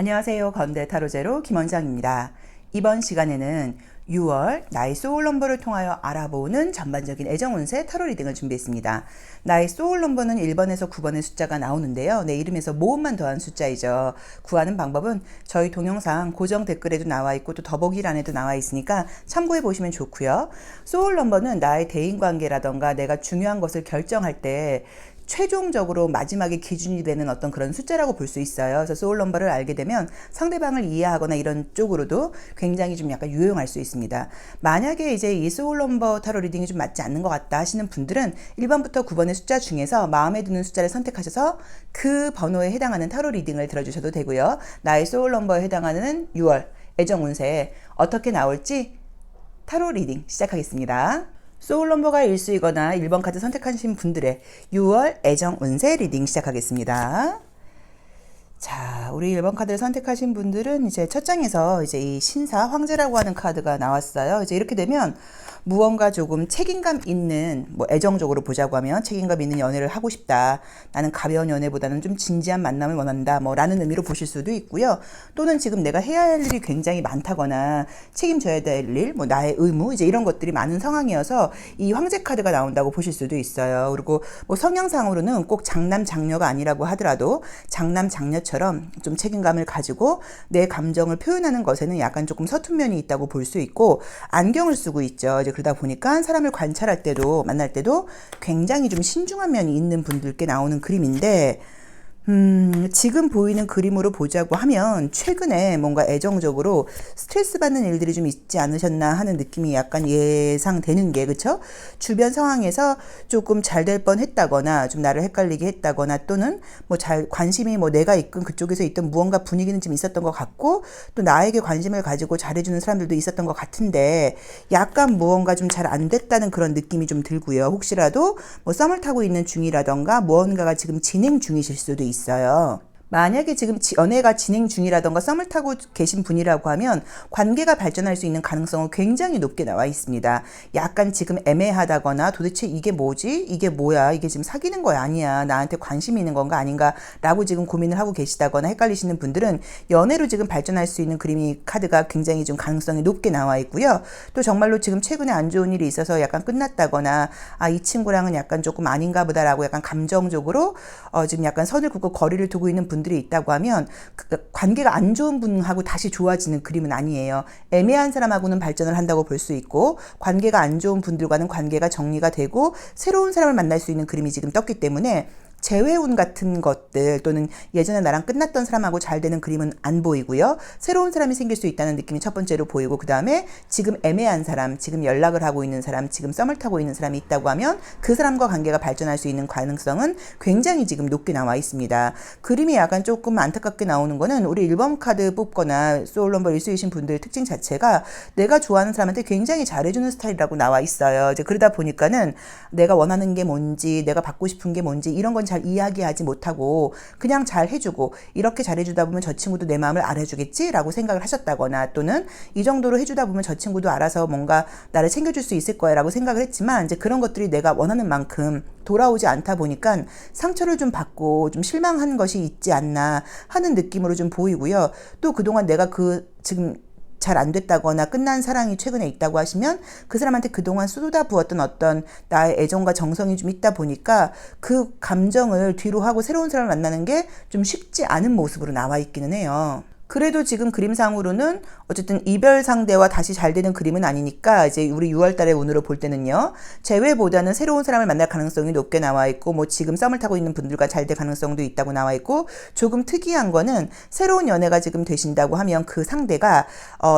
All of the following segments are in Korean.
안녕하세요. 건대 타로제로 김원장입니다. 이번 시간에는 6월 나의 소울 넘버를 통하여 알아보는 전반적인 애정 운세 타로 리딩을 준비했습니다. 나의 소울 넘버는 1번에서 9번의 숫자가 나오는데요. 내 이름에서 모음만 더한 숫자이죠. 구하는 방법은 저희 동영상 고정 댓글에도 나와 있고 또 더보기란에도 나와 있으니까 참고해 보시면 좋고요. 소울 넘버는 나의 대인관계라던가 내가 중요한 것을 결정할 때 최종적으로 마지막에 기준이 되는 어떤 그런 숫자라고 볼 수 있어요. 그래서 소울 넘버를 알게 되면 상대방을 이해하거나 이런 쪽으로도 굉장히 좀 약간 유용할 수 있습니다. 만약에 이제 이 소울 넘버 타로 리딩이 좀 맞지 않는 것 같다 하시는 분들은 1번부터 9번의 숫자 중에서 마음에 드는 숫자를 선택하셔서 그 번호에 해당하는 타로 리딩을 들어주셔도 되고요. 나의 소울 넘버에 해당하는 6월 애정 운세 어떻게 나올지 타로 리딩 시작하겠습니다. 소울 넘버가 일수이거나 1번 카드 선택하신 분들의 6월 애정 운세 리딩 시작하겠습니다. 자, 우리 1번 카드를 선택하신 분들은 이제 첫 장에서 이제 이 신사 황제라고 하는 카드가 나왔어요. 이제 이렇게 되면 무언가 조금 책임감 있는, 뭐 애정적으로 보자고 하면 책임감 있는 연애를 하고 싶다. 나는 가벼운 연애보다는 좀 진지한 만남을 원한다. 뭐 라는 의미로 보실 수도 있고요. 또는 지금 내가 해야 할 일이 굉장히 많다거나 책임져야 될 일, 뭐 나의 의무, 이제 이런 것들이 많은 상황이어서 이 황제 카드가 나온다고 보실 수도 있어요. 그리고 뭐 성향상으로는 꼭 장남, 장녀가 아니라고 하더라도 장남, 장녀처럼 좀 책임감을 가지고 내 감정을 표현하는 것에는 약간 조금 서툰 면이 있다고 볼 수 있고, 안경을 쓰고 있죠. 이제 그러다 보니까 사람을 관찰할 때도 만날 때도 굉장히 좀 신중한 면이 있는 분들께 나오는 그림인데, 지금 보이는 그림으로 보자고 하면 최근에 뭔가 애정적으로 스트레스 받는 일들이 좀 있지 않으셨나 하는 느낌이 약간 예상되는 게, 그쵸? 주변 상황에서 조금 잘 될 뻔 했다거나 좀 나를 헷갈리게 했다거나, 또는 뭐 관심이 뭐 내가 이끈 그쪽에서 있던 무언가 분위기는 좀 있었던 것 같고, 또 나에게 관심을 가지고 잘해주는 사람들도 있었던 것 같은데 약간 무언가 좀 잘 안 됐다는 그런 느낌이 좀 들고요. 혹시라도 뭐 썸을 타고 있는 중이라던가 무언가가 지금 진행 중이실 수도 있어요. 만약에 지금 연애가 진행 중이라던가 썸을 타고 계신 분이라고 하면 관계가 발전할 수 있는 가능성은 굉장히 높게 나와 있습니다. 약간 지금 애매하다거나 도대체 이게 뭐지? 이게 뭐야? 이게 지금 사귀는 거야? 아니야? 나한테 관심이 있는 건가 아닌가? 라고 지금 고민을 하고 계시다거나 헷갈리시는 분들은 연애로 지금 발전할 수 있는 그림이 카드가 굉장히 좀 가능성이 높게 나와 있고요. 또 정말로 지금 최근에 안 좋은 일이 있어서 약간 끝났다거나 이 친구랑은 약간 조금 아닌가 보다라고 약간 감정적으로 지금 약간 선을 긋고 거리를 두고 있는 분들이 있다고 하면 관계가 안 좋은 분하고 다시 좋아지는 그림은 아니에요. 애매한 사람하고는 발전을 한다고 볼 수 있고, 관계가 안 좋은 분들과는 관계가 정리가 되고 새로운 사람을 만날 수 있는 그림이 지금 떴기 때문에 재회운 같은 것들, 또는 예전에 나랑 끝났던 사람하고 잘 되는 그림은 안 보이고요. 새로운 사람이 생길 수 있다는 느낌이 첫 번째로 보이고, 그 다음에 지금 애매한 사람, 지금 연락을 하고 있는 사람, 지금 썸을 타고 있는 사람이 있다고 하면 그 사람과 관계가 발전할 수 있는 가능성은 굉장히 지금 높게 나와 있습니다. 그림이 약간 조금 안타깝게 나오는 거는 우리 1번 카드 뽑거나 소울 넘버 1수이신 분들의 특징 자체가 내가 좋아하는 사람한테 굉장히 잘해주는 스타일이라고 나와 있어요. 이제 그러다 보니까는 내가 원하는 게 뭔지, 내가 받고 싶은 게 뭔지 이런 건 잘 이야기하지 못하고 그냥 잘 해주고, 이렇게 잘해주다 보면 저 친구도 내 마음을 알아주겠지 라고 생각을 하셨다거나, 또는 이 정도로 해주다 보면 저 친구도 알아서 뭔가 나를 챙겨줄 수 있을 거야 라고 생각을 했지만, 이제 그런 것들이 내가 원하는 만큼 돌아오지 않다 보니까 상처를 좀 받고 좀 실망한 것이 있지 않나 하는 느낌으로 좀 보이고요. 또 그동안 내가 지금 잘 안 됐다거나 끝난 사랑이 최근에 있다고 하시면 그 사람한테 그동안 쏟아 부었던 어떤 나의 애정과 정성이 좀 있다 보니까 그 감정을 뒤로 하고 새로운 사람을 만나는 게 좀 쉽지 않은 모습으로 나와 있기는 해요. 그래도 지금 그림상으로는 어쨌든 이별 상대와 다시 잘 되는 그림은 아니니까, 이제 우리 6월 달의 운으로 볼 때는요, 재회보다는 새로운 사람을 만날 가능성이 높게 나와 있고, 뭐 지금 썸을 타고 있는 분들과 잘 될 가능성도 있다고 나와 있고, 조금 특이한 거는 새로운 연애가 지금 되신다고 하면 그 상대가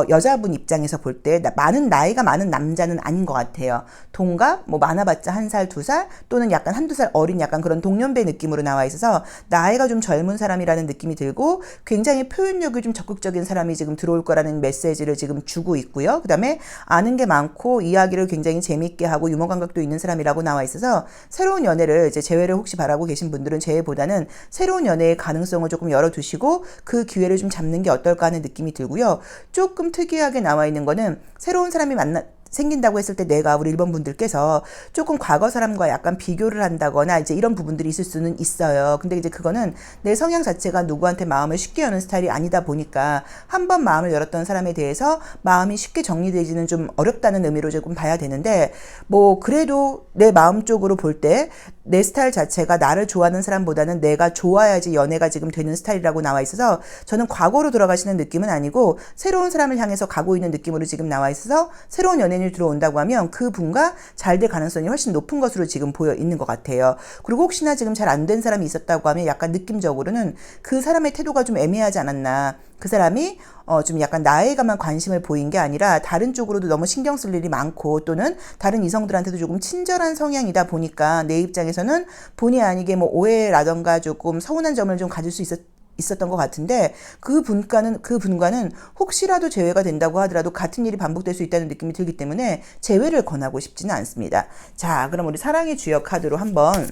여자분 입장에서 볼 때 나이가 많은 남자는 아닌 것 같아요. 동갑, 뭐 많아봤자 1살, 2살, 또는 약간 1~2살 어린 약간 그런 동년배 느낌으로 나와 있어서 나이가 좀 젊은 사람이라는 느낌이 들고, 굉장히 표현력이 좀 적극적인 사람이 지금 들어올 거라는 메시지를 지금 주고 있고요. 그 다음에 아는 게 많고 이야기를 굉장히 재밌게 하고 유머 감각도 있는 사람이라고 나와 있어서, 새로운 연애를 이제 재회를 혹시 바라고 계신 분들은 재회보다는 새로운 연애의 가능성을 조금 열어두시고 그 기회를 좀 잡는 게 어떨까 하는 느낌이 들고요. 조금 특이하게 나와 있는 거는 새로운 사람이 생긴다고 했을 때 내가 우리 1번 분들께서 조금 과거 사람과 약간 비교를 한다거나 이제 이런 부분들이 있을 수는 있어요. 근데 이제 그거는 내 성향 자체가 누구한테 마음을 쉽게 여는 스타일이 아니다 보니까 한 번 마음을 열었던 사람에 대해서 마음이 쉽게 정리되지는 좀 어렵다는 의미로 조금 봐야 되는데, 뭐 그래도 내 마음 쪽으로 볼 때 내 스타일 자체가 나를 좋아하는 사람보다는 내가 좋아야지 연애가 지금 되는 스타일이라고 나와 있어서 저는 과거로 돌아가시는 느낌은 아니고 새로운 사람을 향해서 가고 있는 느낌으로 지금 나와 있어서 새로운 연예인이 들어온다고 하면 그 분과 잘 될 가능성이 훨씬 높은 것으로 지금 보여 있는 것 같아요. 그리고 혹시나 지금 잘 안 된 사람이 있었다고 하면 약간 느낌적으로는 그 사람의 태도가 좀 애매하지 않았나. 그 사람이 좀 약간 나에게만 관심을 보인 게 아니라 다른 쪽으로도 너무 신경 쓸 일이 많고 또는 다른 이성들한테도 조금 친절한 성향이다 보니까 내 입장에서는 본의 아니게 뭐 오해라던가 조금 서운한 점을 좀 가질 수 있었던 것 같은데 그 분과는 혹시라도 재회가 된다고 하더라도 같은 일이 반복될 수 있다는 느낌이 들기 때문에 재회를 권하고 싶지는 않습니다. 자, 그럼 우리 사랑의 주역 카드로 한번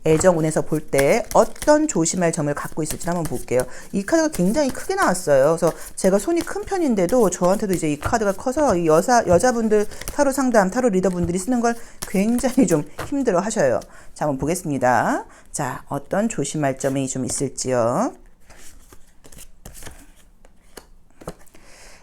애정운에서 볼 때 어떤 조심할 점을 갖고 있을지 한번 볼게요. 이 카드가 굉장히 크게 나왔어요. 그래서 제가 손이 큰 편인데도 저한테도 이제 이 카드가 커서 이 여자분들 타로 상담, 타로 리더분들이 쓰는 걸 굉장히 좀 힘들어 하셔요. 자, 한번 보겠습니다. 자, 어떤 조심할 점이 좀 있을지요.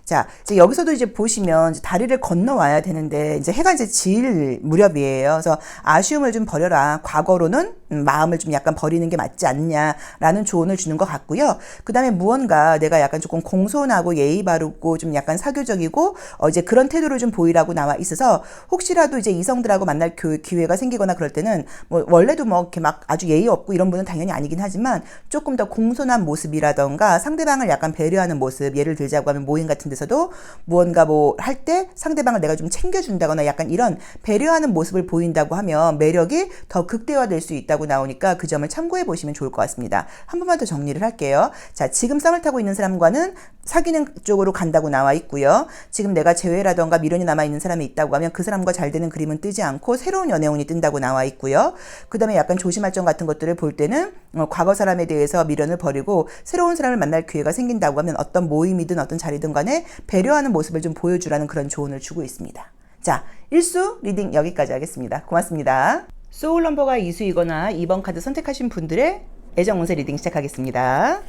자, 이제 여기서도 이제 보시면 이제 다리를 건너와야 되는데 이제 해가 이제 질 무렵이에요. 그래서 아쉬움을 좀 버려라. 과거로는 마음을 좀 약간 버리는 게 맞지 않냐라는 조언을 주는 것 같고요. 그 다음에 무언가 내가 약간 조금 공손하고 예의 바르고 좀 약간 사교적이고 이제 그런 태도를 좀 보이라고 나와 있어서 혹시라도 이제 이성들하고 만날 기회가 생기거나 그럴 때는 뭐 원래도 뭐 이렇게 막 아주 예의 없고 이런 분은 당연히 아니긴 하지만 조금 더 공손한 모습이라던가 상대방을 약간 배려하는 모습, 예를 들자고 하면 모임 같은 데서도 무언가 뭐 할 때 상대방을 내가 좀 챙겨준다거나 약간 이런 배려하는 모습을 보인다고 하면 매력이 더 극대화될 수 있다고 나오니까 그 점을 참고해 보시면 좋을 것 같습니다. 한 번만 더 정리를 할게요. 자, 지금 썸을 타고 있는 사람과는 사귀는 쪽으로 간다고 나와 있고요. 지금 내가 재회라던가 미련이 남아있는 사람이 있다고 하면 그 사람과 잘 되는 그림은 뜨지 않고 새로운 연애운이 뜬다고 나와 있고요. 그 다음에 약간 조심할 점 같은 것들을 볼 때는 과거 사람에 대해서 미련을 버리고 새로운 사람을 만날 기회가 생긴다고 하면 어떤 모임이든 어떤 자리든 간에 배려하는 모습을 좀 보여주라는 그런 조언을 주고 있습니다. 자, 일수 리딩 여기까지 하겠습니다. 고맙습니다. 소울 넘버가 2수이거나 2번 카드 선택하신 분들의 애정 운세 리딩 시작하겠습니다.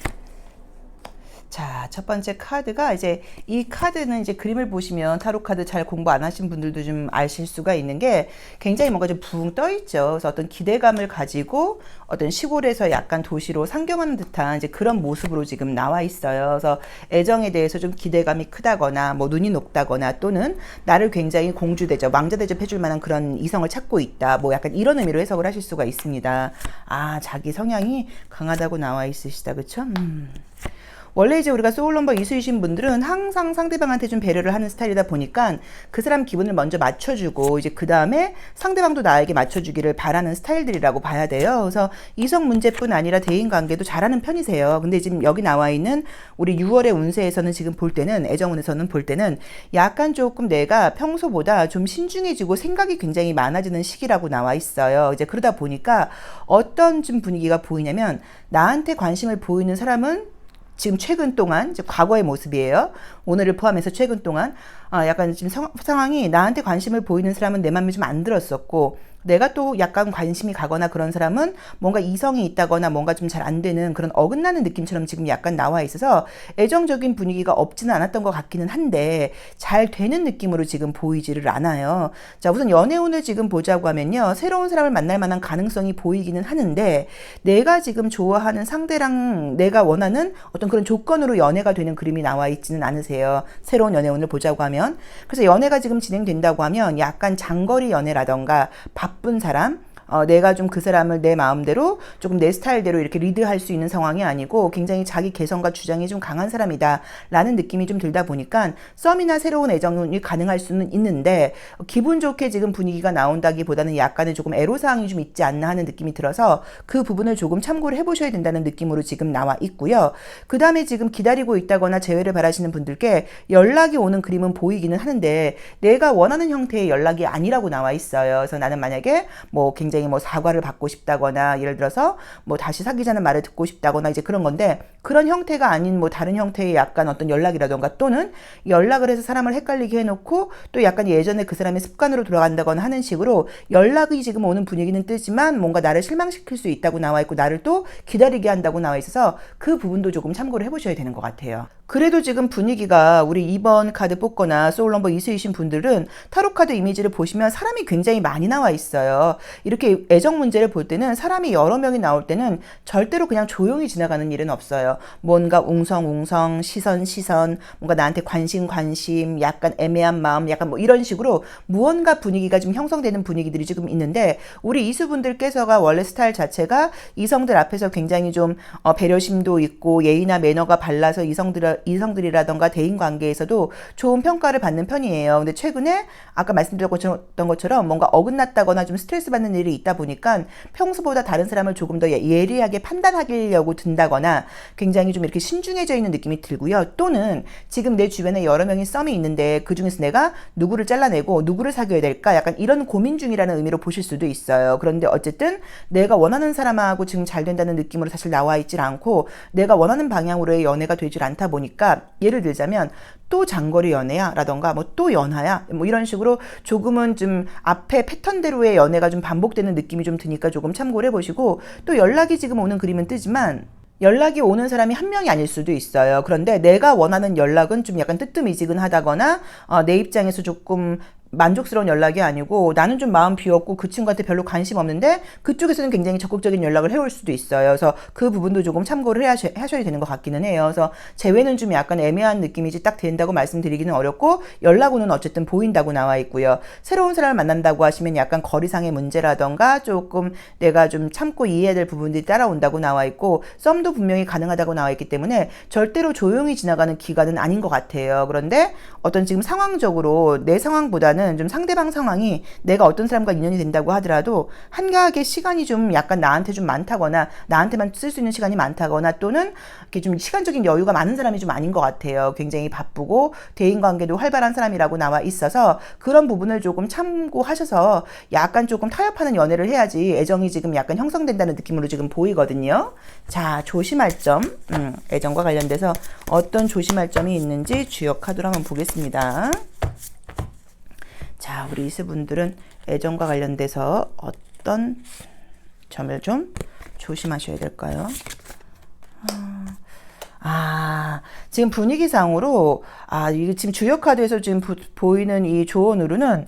자, 첫 번째 카드가 이제 이 카드는 이제 그림을 보시면 타로 카드 잘 공부 안 하신 분들도 좀 아실 수가 있는 게 굉장히 뭔가 좀 붕 떠 있죠. 그래서 어떤 기대감을 가지고 어떤 시골에서 약간 도시로 상경하는 듯한 이제 그런 모습으로 지금 나와 있어요. 그래서 애정에 대해서 좀 기대감이 크다거나 뭐 눈이 높다거나 또는 나를 굉장히 공주 대접, 왕자 대접 해줄 만한 그런 이성을 찾고 있다. 뭐 약간 이런 의미로 해석을 하실 수가 있습니다. 아, 자기 성향이 강하다고 나와 있으시다. 그쵸? 원래 이제 우리가 소울 넘버 2수이신 분들은 항상 상대방한테 좀 배려를 하는 스타일이다 보니까 그 사람 기분을 먼저 맞춰주고 이제 그 다음에 상대방도 나에게 맞춰주기를 바라는 스타일들이라고 봐야 돼요. 그래서 이성 문제뿐 아니라 대인 관계도 잘하는 편이세요. 근데 지금 여기 나와 있는 우리 6월의 운세에서는 지금 볼 때는 애정운에서는 볼 때는 약간 조금 내가 평소보다 좀 신중해지고 생각이 굉장히 많아지는 시기라고 나와 있어요. 이제 그러다 보니까 어떤 좀 분위기가 보이냐면 나한테 관심을 보이는 사람은 지금 최근 동안 이제 과거의 모습이에요. 오늘을 포함해서 최근 동안 약간 지금 상황이 나한테 관심을 보이는 사람은 내 맘에 좀 안 들었었고 내가 또 약간 관심이 가거나 그런 사람은 뭔가 이성이 있다거나 뭔가 좀 잘 안 되는 그런 어긋나는 느낌처럼 지금 약간 나와 있어서 애정적인 분위기가 없지는 않았던 것 같기는 한데 잘 되는 느낌으로 지금 보이지를 않아요. 자, 우선 연애운을 지금 보자고 하면요. 새로운 사람을 만날 만한 가능성이 보이기는 하는데 내가 지금 좋아하는 상대랑 내가 원하는 어떤 그런 조건으로 연애가 되는 그림이 나와 있지는 않으세요. 새로운 연애운을 보자고 하면. 그래서 연애가 지금 진행된다고 하면 약간 장거리 연애라던가 바쁜 사람, 내가 좀 그 사람을 내 마음대로 조금 내 스타일대로 이렇게 리드할 수 있는 상황이 아니고 굉장히 자기 개성과 주장이 좀 강한 사람이다 라는 느낌이 좀 들다 보니까 썸이나 새로운 애정이 가능할 수는 있는데 기분 좋게 지금 분위기가 나온다기보다는 약간의 조금 애로사항이 좀 있지 않나 하는 느낌이 들어서 그 부분을 조금 참고를 해보셔야 된다는 느낌으로 지금 나와 있고요. 그 다음에 지금 기다리고 있다거나 재회를 바라시는 분들께 연락이 오는 그림은 보이기는 하는데 내가 원하는 형태의 연락이 아니라고 나와 있어요. 그래서 나는 만약에 뭐 굉장히 굉장히 뭐 사과를 받고 싶다거나 예를 들어서 뭐 다시 사귀자는 말을 듣고 싶다거나 이제 그런 건데 그런 형태가 아닌 뭐 다른 형태의 약간 어떤 연락이라던가 또는 연락을 해서 사람을 헷갈리게 해놓고 또 약간 예전에 그 사람의 습관으로 돌아간다거나 하는 식으로 연락이 지금 오는 분위기는 뜨지만 뭔가 나를 실망시킬 수 있다고 나와 있고 나를 또 기다리게 한다고 나와 있어서 그 부분도 조금 참고를 해보셔야 되는 것 같아요. 그래도 지금 분위기가 우리 2번 카드 뽑거나 소울넘버 2수이신 분들은 타로 카드 이미지를 보시면 사람이 굉장히 많이 나와 있어요. 이렇게 애정 문제를 볼 때는 사람이 여러 명이 나올 때는 절대로 그냥 조용히 지나가는 일은 없어요. 뭔가 웅성웅성 시선 뭔가 나한테 관심 약간 애매한 마음 약간 뭐 이런 식으로 무언가 분위기가 좀 형성되는 분위기들이 지금 있는데 우리 이수분들께서가 원래 스타일 자체가 이성들 앞에서 굉장히 좀 배려심도 있고 예의나 매너가 발라서 이성들이라던가 대인관계에서도 좋은 평가를 받는 편이에요. 근데 최근에 아까 말씀드렸던 것처럼 뭔가 어긋났다거나 좀 스트레스 받는 일이 있다 보니까 평소보다 다른 사람을 조금 더 예리하게 판단하려고 든다거나 굉장히 좀 이렇게 신중해져 있는 느낌이 들고요. 또는 지금 내 주변에 여러 명이 썸이 있는데 그 중에서 내가 누구를 잘라내고 누구를 사귀어야 될까 약간 이런 고민 중이라는 의미로 보실 수도 있어요. 그런데 어쨌든 내가 원하는 사람하고 지금 잘 된다는 느낌으로 사실 나와 있질 않고 내가 원하는 방향으로의 연애가 되질 않다 보니까 예를 들자면 또 장거리 연애야 라던가 뭐 또 연하야 뭐 이런 식으로 조금은 좀 앞에 패턴대로의 연애가 좀 반복되는 느낌이 좀 드니까 조금 참고를 해보시고 또 연락이 지금 오는 그림은 뜨지만 연락이 오는 사람이 한 명이 아닐 수도 있어요. 그런데 내가 원하는 연락은 좀 약간 뜨뜻미지근하다거나 내 입장에서 조금 만족스러운 연락이 아니고 나는 좀 마음 비웠고 그 친구한테 별로 관심 없는데 그쪽에서는 굉장히 적극적인 연락을 해올 수도 있어요. 그래서 그 부분도 조금 참고를 하셔야 되는 것 같기는 해요. 그래서 재회는 좀 약간 애매한 느낌이지 딱 된다고 말씀드리기는 어렵고 연락은 어쨌든 보인다고 나와 있고요. 새로운 사람을 만난다고 하시면 약간 거리상의 문제라던가 조금 내가 좀 참고 이해해야 될 부분들이 따라온다고 나와 있고 썸도 분명히 가능하다고 나와 있기 때문에 절대로 조용히 지나가는 기간은 아닌 것 같아요. 그런데 어떤 지금 상황적으로 내 상황보다는 좀 상대방 상황이 내가 어떤 사람과 인연이 된다고 하더라도 한가하게 시간이 좀 약간 나한테 좀 많다거나 나한테만 쓸 수 있는 시간이 많다거나 또는 이렇게 좀 시간적인 여유가 많은 사람이 좀 아닌 것 같아요. 굉장히 바쁘고 대인관계도 활발한 사람이라고 나와 있어서 그런 부분을 조금 참고하셔서 약간 조금 타협하는 연애를 해야지 애정이 지금 약간 형성된다는 느낌으로 지금 보이거든요. 자, 조심할 점 애정과 관련돼서 어떤 조심할 점이 있는지 주요 카드로 한번 보겠습니다. 자, 우리 이수분들은 애정과 관련돼서 어떤 점을 좀 조심하셔야 될까요? 지금 분위기상으로, 이게 지금 주요 카드에서 지금 보이는 이 조언으로는,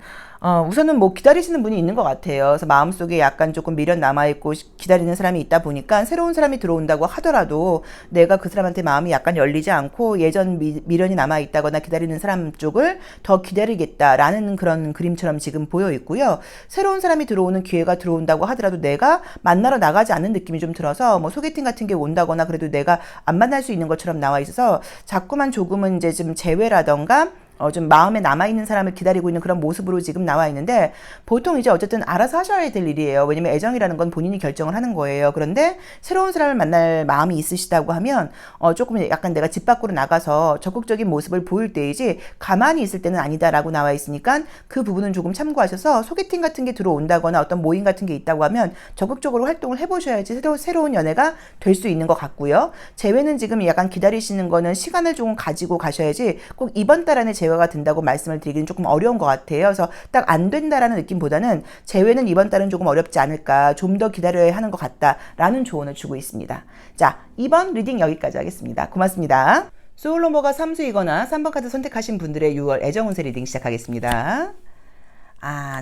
우선은 뭐 기다리시는 분이 있는 것 같아요. 그래서 마음속에 약간 조금 미련 남아있고 기다리는 사람이 있다 보니까 새로운 사람이 들어온다고 하더라도 내가 그 사람한테 마음이 약간 열리지 않고 예전 미련이 남아있다거나 기다리는 사람 쪽을 더 기다리겠다라는 그런 그림처럼 지금 보여 있고요. 새로운 사람이 들어오는 기회가 들어온다고 하더라도 내가 만나러 나가지 않는 느낌이 좀 들어서 뭐 소개팅 같은 게 온다거나 그래도 내가 안 만날 수 있는 것처럼 나와 있어서 자꾸만 조금은 이제 좀 제외라던가 좀 마음에 남아있는 사람을 기다리고 있는 그런 모습으로 지금 나와 있는데 보통 이제 어쨌든 알아서 하셔야 될 일이에요. 왜냐면 애정이라는 건 본인이 결정을 하는 거예요. 그런데 새로운 사람을 만날 마음이 있으시다고 하면 조금 약간 내가 집 밖으로 나가서 적극적인 모습을 보일 때이지 가만히 있을 때는 아니다라고 나와 있으니까 그 부분은 조금 참고하셔서 소개팅 같은 게 들어온다거나 어떤 모임 같은 게 있다고 하면 적극적으로 활동을 해보셔야지 새로운 연애가 될 수 있는 것 같고요. 재회는 지금 약간 기다리시는 거는 시간을 조금 가지고 가셔야지 꼭 이번 달 안에 재회가 된다고 말씀을 드리기는 조금 어려운 것 같아요. 그래서 딱 안 된다라는 느낌보다는 재회는 이번 달은 조금 어렵지 않을까, 좀 더 기다려야 하는 것 같다라는 조언을 주고 있습니다. 자, 2번 리딩 여기까지 하겠습니다. 고맙습니다. 소울넘버가 3수이거나 3번 카드 선택하신 분들의 6월 애정운세 리딩 시작하겠습니다.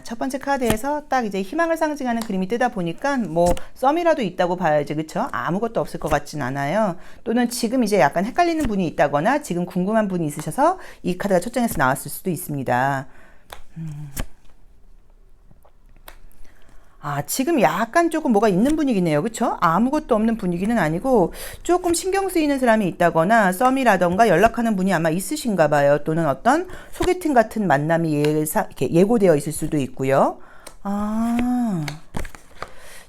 첫 번째 카드에서 딱 이제 희망을 상징하는 그림이 뜨다 보니까 뭐 썸이라도 있다고 봐야지, 그쵸? 아무것도 없을 것 같진 않아요. 또는 지금 이제 약간 헷갈리는 분이 있다거나 지금 궁금한 분이 있으셔서 이 카드가 첫 장에서 나왔을 수도 있습니다. 지금 약간 조금 뭐가 있는 분위기네요. 그쵸? 아무것도 없는 분위기는 아니고 조금 신경 쓰이는 사람이 있다거나 썸이라던가 연락하는 분이 아마 있으신가 봐요. 또는 어떤 소개팅 같은 만남이 이렇게 예고되어 있을 수도 있고요.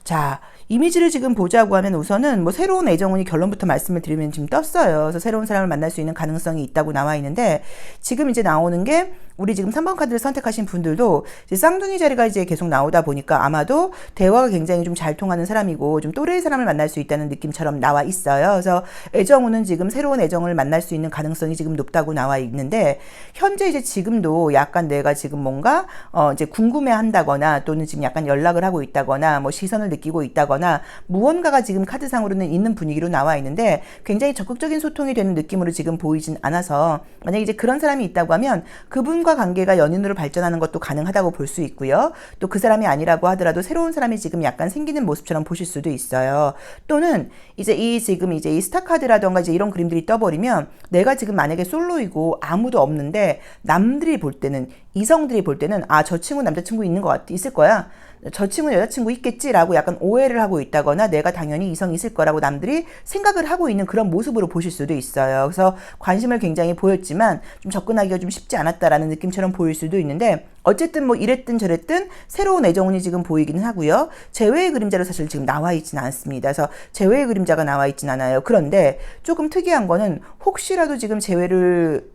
자, 이미지를 지금 보자고 하면 우선은 뭐 새로운 애정운이 결론부터 말씀을 드리면 지금 떴어요. 그래서 새로운 사람을 만날 수 있는 가능성이 있다고 나와 있는데 지금 이제 나오는 게 우리 지금 3번 카드를 선택하신 분들도 이제 쌍둥이 자리가 이제 계속 나오다 보니까 아마도 대화가 굉장히 좀 잘 통하는 사람이고 좀 또래의 사람을 만날 수 있다는 느낌처럼 나와 있어요. 그래서 애정운은 지금 새로운 애정을 만날 수 있는 가능성이 지금 높다고 나와 있는데, 현재 이제 지금도 약간 내가 지금 뭔가 이제 궁금해 한다거나 또는 지금 약간 연락을 하고 있다거나 뭐 시선을 느끼고 있다거나 무언가가 지금 카드상으로는 있는 분위기로 나와 있는데, 굉장히 적극적인 소통이 되는 느낌으로 지금 보이진 않아서, 만약에 이제 그런 사람이 있다고 하면 그분과 관계가 연인으로 발전하는 것도 가능하다고 볼 수 있고요. 또 그 사람이 아니라고 하더라도 새로운 사람이 지금 약간 생기는 모습처럼 보실 수도 있어요. 또는 이제 지금 이제 이 스타카드라던가 이제 이런 그림들이 떠버리면, 내가 지금 만약에 솔로이고 아무도 없는데 남들이 볼 때는, 이성들이 볼 때는 저 친구 남자친구 있는 것 같아, 있을 거야, 저 친구는 여자친구 있겠지라고 약간 오해를 하고 있다거나, 내가 당연히 이성이 있을 거라고 남들이 생각을 하고 있는 그런 모습으로 보실 수도 있어요. 그래서 관심을 굉장히 보였지만 좀 접근하기가 좀 쉽지 않았다라는 느낌처럼 보일 수도 있는데, 어쨌든 뭐 이랬든 저랬든 새로운 애정운이 지금 보이기는 하고요. 재회의 그림자로 사실 지금 나와 있지는 않습니다. 그래서 재회의 그림자가 나와 있진 않아요. 그런데 조금 특이한 거는, 혹시라도 지금 재회를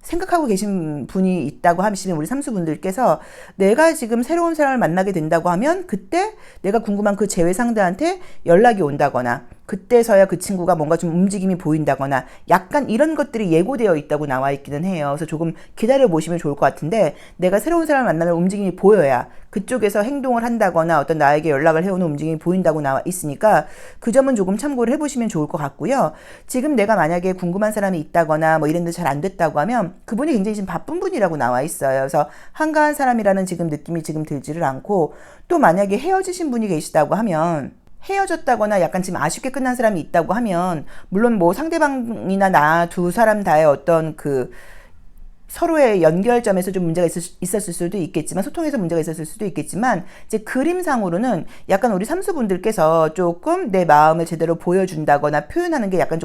생각하고 계신 분이 있다고 하시면, 우리 삼수분들께서 내가 지금 새로운 사람을 만나게 된다고 하면 그때 내가 궁금한 그 재회 상대한테 연락이 온다거나, 그때서야 그 친구가 뭔가 좀 움직임이 보인다거나, 약간 이런 것들이 예고되어 있다고 나와 있기는 해요. 그래서 조금 기다려 보시면 좋을 것 같은데, 내가 새로운 사람을 만나는 움직임이 보여야 그쪽에서 행동을 한다거나 어떤 나에게 연락을 해오는 움직임이 보인다고 나와 있으니까, 그 점은 조금 참고를 해보시면 좋을 것 같고요. 지금 내가 만약에 궁금한 사람이 있다거나 뭐 이랬는데 잘 안 됐다고 하면, 그분이 굉장히 지금 바쁜 분이라고 나와 있어요. 그래서 한가한 사람이라는 지금 느낌이 지금 들지를 않고, 또 만약에 헤어지신 분이 계시다고 하면, 헤어졌다거나 약간 지금 아쉽게 끝난 사람이 있다고 하면, 물론 뭐 상대방이나 나 두 사람 다의 어떤 서로의 연결점에서 좀 문제가 있었을 수도 있겠지만, 소통에서 문제가 있었을 수도 있겠지만, 이제 그림상으로는 약간 우리 삼수분들께서 조금 내 마음을 제대로 보여준다거나 표현하는 게 약간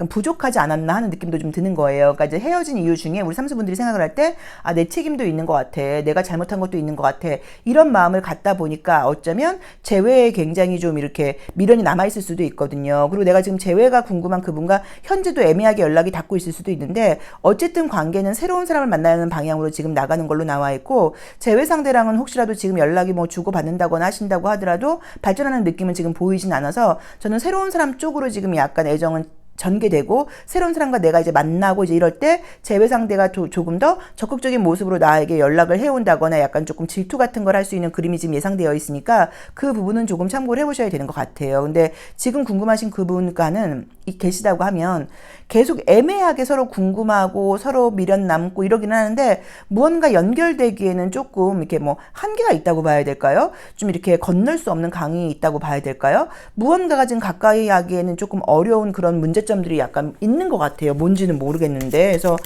부족하지 않았나 하는 느낌도 좀 드는 거예요. 그러니까 이제 헤어진 이유 중에 우리 삼수분들이 생각을 할 때, 내 책임도 있는 것 같아, 내가 잘못한 것도 있는 것 같아, 이런 마음을 갖다 보니까 어쩌면 재회에 굉장히 좀 이렇게 미련이 남아있을 수도 있거든요. 그리고 내가 지금 재회가 궁금한 그분과 현재도 애매하게 연락이 닿고 있을 수도 있는데, 어쨌든 관계는 새로운 사람을 만나는 방향으로 지금 나가는 걸로 나와 있고, 재회 상대랑은 혹시라도 지금 연락이 뭐 주고받는다거나 하신다고 하더라도 발전하는 느낌은 지금 보이진 않아서, 저는 새로운 사람 쪽으로 지금 약간 애정은 전개되고, 새로운 사람과 내가 이제 만나고 이제 이럴 때 재회 상대가 조금 더 적극적인 모습으로 나에게 연락을 해온다거나 약간 조금 질투 같은 걸 할 수 있는 그림이 지금 예상되어 있으니까, 그 부분은 조금 참고를 해보셔야 되는 것 같아요. 근데 지금 궁금하신 그분과는 계시다고 하면, 계속 애매하게 서로 궁금하고 서로 미련 남고 이러긴 하는데, 무언가 연결되기에는 조금 이렇게 뭐 한계가 있다고 봐야 될까요? 좀 이렇게 건널 수 없는 강이 있다고 봐야 될까요? 무언가가 지금 가까이 하기에는 조금 어려운 그런 문제점들이 약간 있는 것 같아요. 뭔지는 모르겠는데. 그래서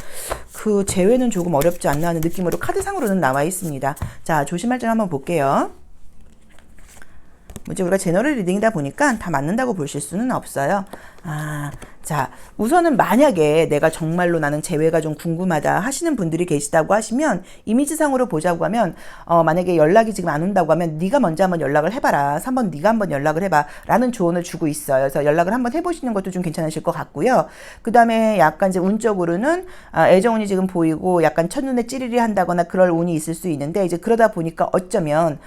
그 재회는 조금 어렵지 않나 하는 느낌으로 카드상으로는 나와 있습니다. 자, 조심할 점 한번 볼게요. 이제 우리가 제너럴 리딩이다 보니까 다 맞는다고 보실 수는 없어요. 자, 우선은 만약에 내가 정말로 나는 재회가 좀 궁금하다 하시는 분들이 계시다고 하시면, 이미지상으로 보자고 하면, 만약에 연락이 지금 안 온다고 하면 네가 먼저 한번 연락을 해봐라, 3번 네가 한번 연락을 해봐 라는 조언을 주고 있어요. 그래서 연락을 한번 해보시는 것도 좀 괜찮으실 것 같고요. 그 다음에 약간 이제 운적으로는 애정운이 지금 보이고, 약간 첫눈에 찌리리 한다거나 그럴 운이 있을 수 있는데, 이제 그러다 보니까 어쩌면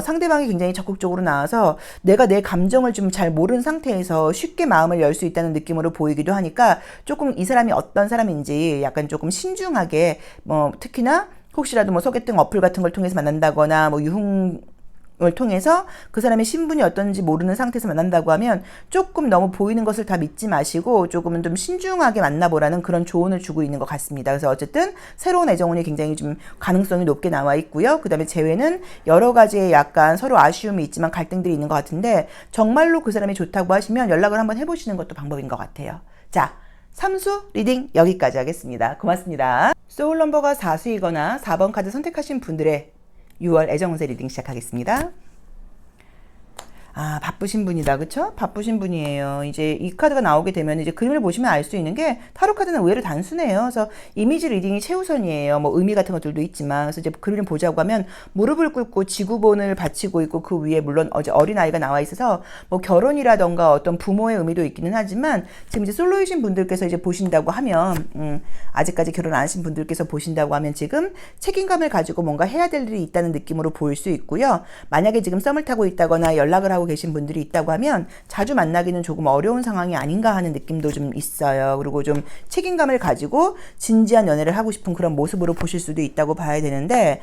상대방이 굉장히 적극적으로 나와서 내가 내 감정을 좀 잘 모르는 상태에서 쉽게 마음을 열 수 있다는 느낌으로 보이기도 하니까, 조금 이 사람이 어떤 사람인지 약간 조금 신중하게, 특히나 혹시라도 뭐 소개팅 어플 같은 걸 통해서 만난다거나 뭐 유흥을 통해서 그 사람의 신분이 어떤지 모르는 상태에서 만난다고 하면, 조금 너무 보이는 것을 다 믿지 마시고 조금은 좀 신중하게 만나보라는 그런 조언을 주고 있는 것 같습니다. 그래서 어쨌든 새로운 애정운이 굉장히 좀 가능성이 높게 나와 있고요. 그 다음에 재회는 여러 가지의 약간 서로 아쉬움이 있지만 갈등들이 있는 것 같은데, 정말로 그 사람이 좋다고 하시면 연락을 한번 해보시는 것도 방법인 것 같아요. 자, 삼수 리딩 여기까지 하겠습니다. 고맙습니다. 소울 넘버가 4수이거나 4번 카드 선택하신 분들의 6월 애정운세 리딩 시작하겠습니다. 아, 바쁘신 분이다. 그쵸? 바쁘신 분이에요. 이제 이 카드가 나오게 되면 이제 그림을 보시면 알 수 있는 게 타로 카드는 의외로 단순해요. 그래서 이미지 리딩이 최우선이에요. 뭐 의미 같은 것들도 있지만. 그래서 이제 그림을 보자고 하면 무릎을 꿇고 지구본을 받치고 있고 그 위에 물론 어제 어린아이가 나와 있어서 뭐 결혼이라던가 어떤 부모의 의미도 있기는 하지만 지금 이제 솔로이신 분들께서 이제 보신다고 하면 아직까지 결혼 안 하신 분들께서 보신다고 하면 지금 책임감을 가지고 뭔가 해야 될 일이 있다는 느낌으로 보일 수 있고요. 만약에 지금 썸을 타고 있다거나 연락을 하고 계신 분들이 있다고 하면 자주 만나기는 조금 어려운 상황이 아닌가 하는 느낌도 좀 있어요. 그리고 좀 책임감을 가지고 진지한 연애를 하고 싶은 그런 모습으로 보실 수도 있다고 봐야 되는데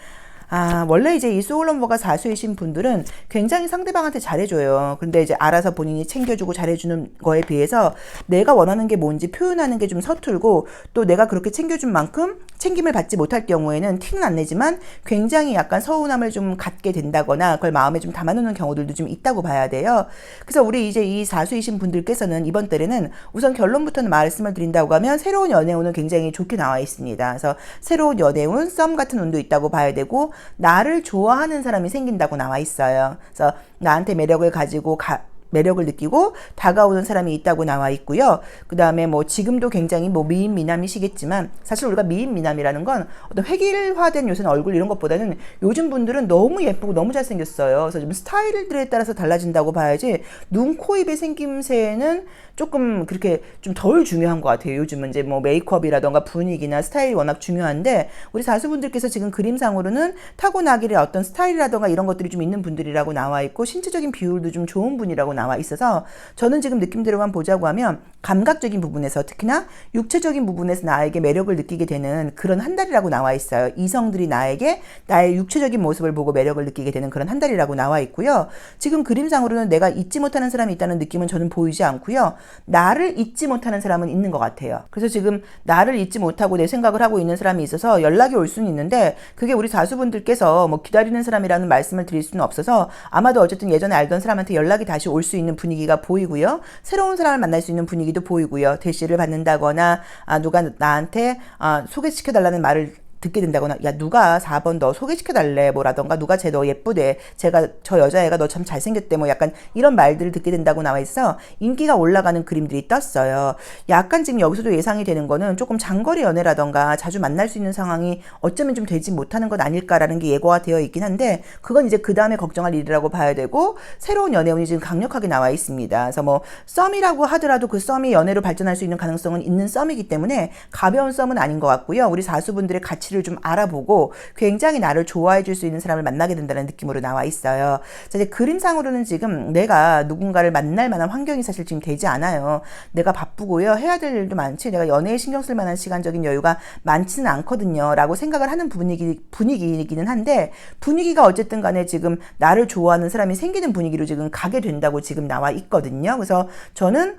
아, 원래 이제 이 소울넘버가 사수이신 분들은 굉장히 상대방한테 잘해줘요. 근데 이제 알아서 본인이 챙겨주고 잘해주는 거에 비해서 내가 원하는 게 뭔지 표현하는 게 좀 서툴고 또 내가 그렇게 챙겨준 만큼 챙김을 받지 못할 경우에는 티는 안 내지만 굉장히 약간 서운함을 좀 갖게 된다거나 그걸 마음에 좀 담아놓는 경우들도 좀 있다고 봐야 돼요. 그래서 우리 이제 이 사수이신 분들께서는 이번 달에는 우선 결론부터는 말씀을 드린다고 하면 새로운 연애운은 굉장히 좋게 나와 있습니다. 그래서 새로운 연애운, 썸 같은 운도 있다고 봐야 되고 나를 좋아하는 사람이 생긴다고 나와 있어요. 그래서 나한테 매력을 느끼고 다가오는 사람이 있다고 나와 있고요. 그 다음에 뭐 지금도 굉장히 뭐 미인 미남이시겠지만 사실 우리가 미인 미남이라는 건 어떤 획일화된 요새는 얼굴 이런 것보다는 요즘 분들은 너무 예쁘고 너무 잘생겼어요. 그래서 좀 스타일들에 따라서 달라진다고 봐야지 눈, 코, 입의 생김새는 조금 그렇게 좀 덜 중요한 것 같아요. 요즘은 이제 뭐 메이크업이라던가 분위기나 스타일이 워낙 중요한데 우리 사수분들께서 지금 그림상으로는 타고나기를 어떤 스타일이라던가 이런 것들이 좀 있는 분들이라고 나와 있고 신체적인 비율도 좀 좋은 분이라고 나와 있어서 저는 지금 느낌대로만 보자고 하면 감각적인 부분에서 특히나 육체적인 부분에서 나에게 매력을 느끼게 되는 그런 한 달이라고 나와 있어요. 이성들이 나에게 나의 육체적인 모습을 보고 매력을 느끼게 되는 그런 한 달이라고 나와 있고요. 지금 그림상으로는 내가 잊지 못하는 사람이 있다는 느낌은 저는 보이지 않고요. 나를 잊지 못하는 사람은 있는 것 같아요. 그래서 지금 나를 잊지 못하고 내 생각을 하고 있는 사람이 있어서 연락이 올 수는 있는데 그게 우리 사수분들께서 뭐 기다리는 사람이라는 말씀을 드릴 수는 없어서 아마도 어쨌든 예전에 알던 사람한테 연락이 다시 올 수 있는 분위기가 보이고요. 새로운 사람을 만날 수 있는 분위기도 보이고요. 대시를 받는다거나 누가 나한테 소개시켜달라는 말을 듣게 된다거나 야 누가 4번 너 소개시켜달래 뭐라던가 누가 쟤 너 예쁘대 제가 저 여자애가 너 참 잘생겼대 뭐 약간 이런 말들을 듣게 된다고 나와 있어 인기가 올라가는 그림들이 떴어요. 약간 지금 여기서도 예상이 되는 거는 조금 장거리 연애라던가 자주 만날 수 있는 상황이 어쩌면 좀 되지 못하는 것 아닐까라는 게 예고가 되어 있긴 한데 그건 이제 그 다음에 걱정할 일이라고 봐야 되고 새로운 연애운이 지금 강력하게 나와 있습니다. 그래서 뭐 썸이라고 하더라도 그 썸이 연애로 발전할 수 있는 가능성은 있는 썸이기 때문에 가벼운 썸은 아닌 것 같고요. 우리 사수분들의 가치 를 좀 알아보고 굉장히 나를 좋아해 줄 수 있는 사람을 만나게 된다는 느낌으로 나와 있어요. 자, 이제 그림상으로는 지금 내가 누군가를 만날 만한 환경이 사실 지금 되지 않아요. 내가 바쁘고요. 해야 될 일도 많지 내가 연애에 신경 쓸 만한 시간적인 여유가 많지는 않거든요. 라고 생각을 하는 분위기이기는 한데 분위기가 어쨌든 간에 지금 나를 좋아하는 사람이 생기는 분위기로 지금 가게 된다고 지금 나와 있거든요. 그래서 저는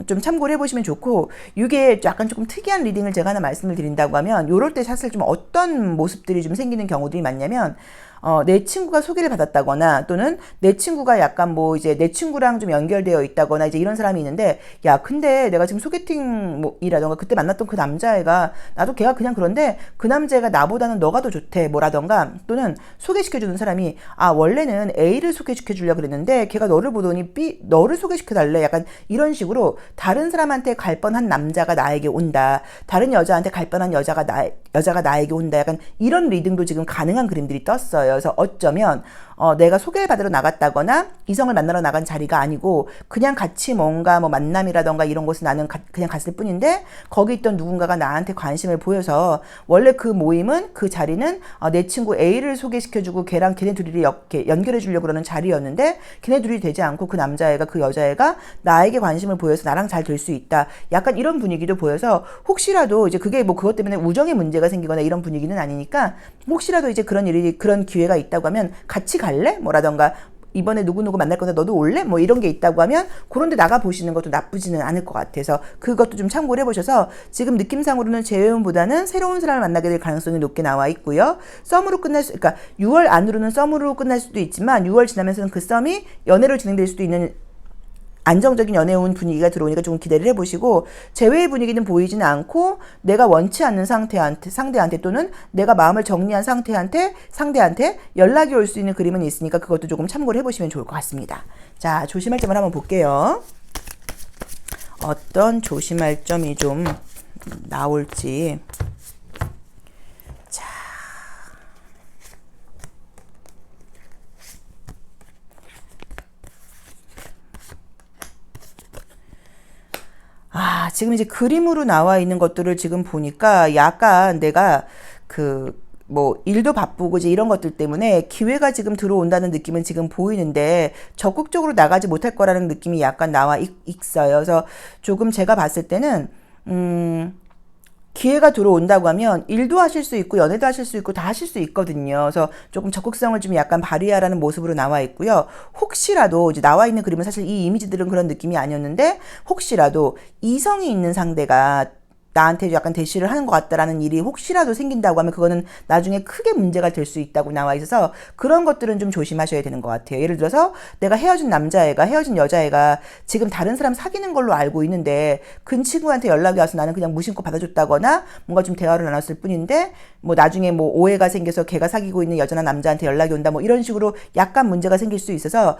좀 참고를 해보시면 좋고 이게 약간 조금 특이한 리딩을 제가 하나 말씀을 드린다고 하면 요럴 때 사실 좀 어떤 모습들이 좀 생기는 경우들이 많냐면 내 친구가 소개를 받았다거나 또는 내 친구가 약간 뭐 이제 내 친구랑 좀 연결되어 있다거나 이제 이런 사람이 있는데 야 근데 내가 지금 소개팅 뭐이라던가 그때 만났던 그 남자애가 나도 걔가 그냥 그런데 그 남자애가 나보다는 너가 더 좋대 뭐라던가 또는 소개시켜주는 사람이 원래는 A를 소개시켜 주려고 그랬는데 걔가 너를 보더니 너를 소개시켜 달래 약간 이런 식으로 다른 사람한테 갈 뻔한 남자가 나에게 온다 다른 여자한테 갈 뻔한 여자가 나에게 온다 약간 이런 리딩도 지금 가능한 그림들이 떴어요. 그래서 어쩌면 내가 소개를 받으러 나갔다거나 이성을 만나러 나간 자리가 아니고 그냥 같이 뭔가 뭐 만남이라던가 이런 곳에 나는 그냥 갔을 뿐인데 거기 있던 누군가가 나한테 관심을 보여서 원래 그 모임은 그 자리는 내 친구 A를 소개시켜주고 걔랑 걔네 둘이 연결해 주려고 그러는 자리였는데 걔네 둘이 되지 않고 그 남자애가 그 여자애가 나에게 관심을 보여서 나랑 잘 될 수 있다 약간 이런 분위기도 보여서 혹시라도 이제 그게 뭐 그것 때문에 우정에 문제가 생기거나 이런 분위기는 아니니까 혹시라도 이제 그런 기회가 있다고 하면 같이 갈래? 뭐라던가 이번에 누구누구 만날 건데 너도 올래? 뭐 이런 게 있다고 하면 그런데 나가 보시는 것도 나쁘지는 않을 것 같아서 그것도 좀 참고를 해보셔서 지금 느낌상으로는 재회원보다는 새로운 사람을 만나게 될 가능성이 높게 나와 있고요. 썸으로 그러니까 6월 안으로는 썸으로 끝날 수도 있지만 6월 지나면서는 그 썸이 연애로 진행될 수도 있는 안정적인 연애운 분위기가 들어오니까 조금 기대를 해보시고, 재회의 분위기는 보이지는 않고 내가 원치 않는 상대한테 또는 내가 마음을 정리한 상대한테 연락이 올 수 있는 그림은 있으니까 그것도 조금 참고를 해보시면 좋을 것 같습니다. 자, 조심할 점을 한번 볼게요. 어떤 조심할 점이 좀 나올지. 자, 지금 이제 그림으로 나와 있는 것들을 지금 보니까 약간 내가 일도 바쁘고 이제 이런 것들 때문에 기회가 지금 들어온다는 느낌은 지금 보이는데 적극적으로 나가지 못할 거라는 느낌이 약간 나와 있어요. 그래서 조금 제가 봤을 때는, 기회가 들어온다고 하면 일도 하실 수 있고 연애도 하실 수 있고 다 하실 수 있거든요. 그래서 조금 적극성을 좀 약간 발휘하라는 모습으로 나와 있고요. 혹시라도 이제 나와 있는 그림은 사실 이 이미지들은 그런 느낌이 아니었는데, 혹시라도 이성이 있는 상대가 나한테 약간 대시를 하는 것 같다라는 일이 혹시라도 생긴다고 하면 그거는 나중에 크게 문제가 될 수 있다고 나와 있어서 그런 것들은 좀 조심하셔야 되는 것 같아요. 예를 들어서 내가 헤어진 여자애가 지금 다른 사람 사귀는 걸로 알고 있는데 그 친구한테 연락이 와서 나는 그냥 무심코 받아줬다거나 뭔가 좀 대화를 나눴을 뿐인데 나중에 오해가 생겨서 걔가 사귀고 있는 여자나 남자한테 연락이 온다 이런 식으로 약간 문제가 생길 수 있어서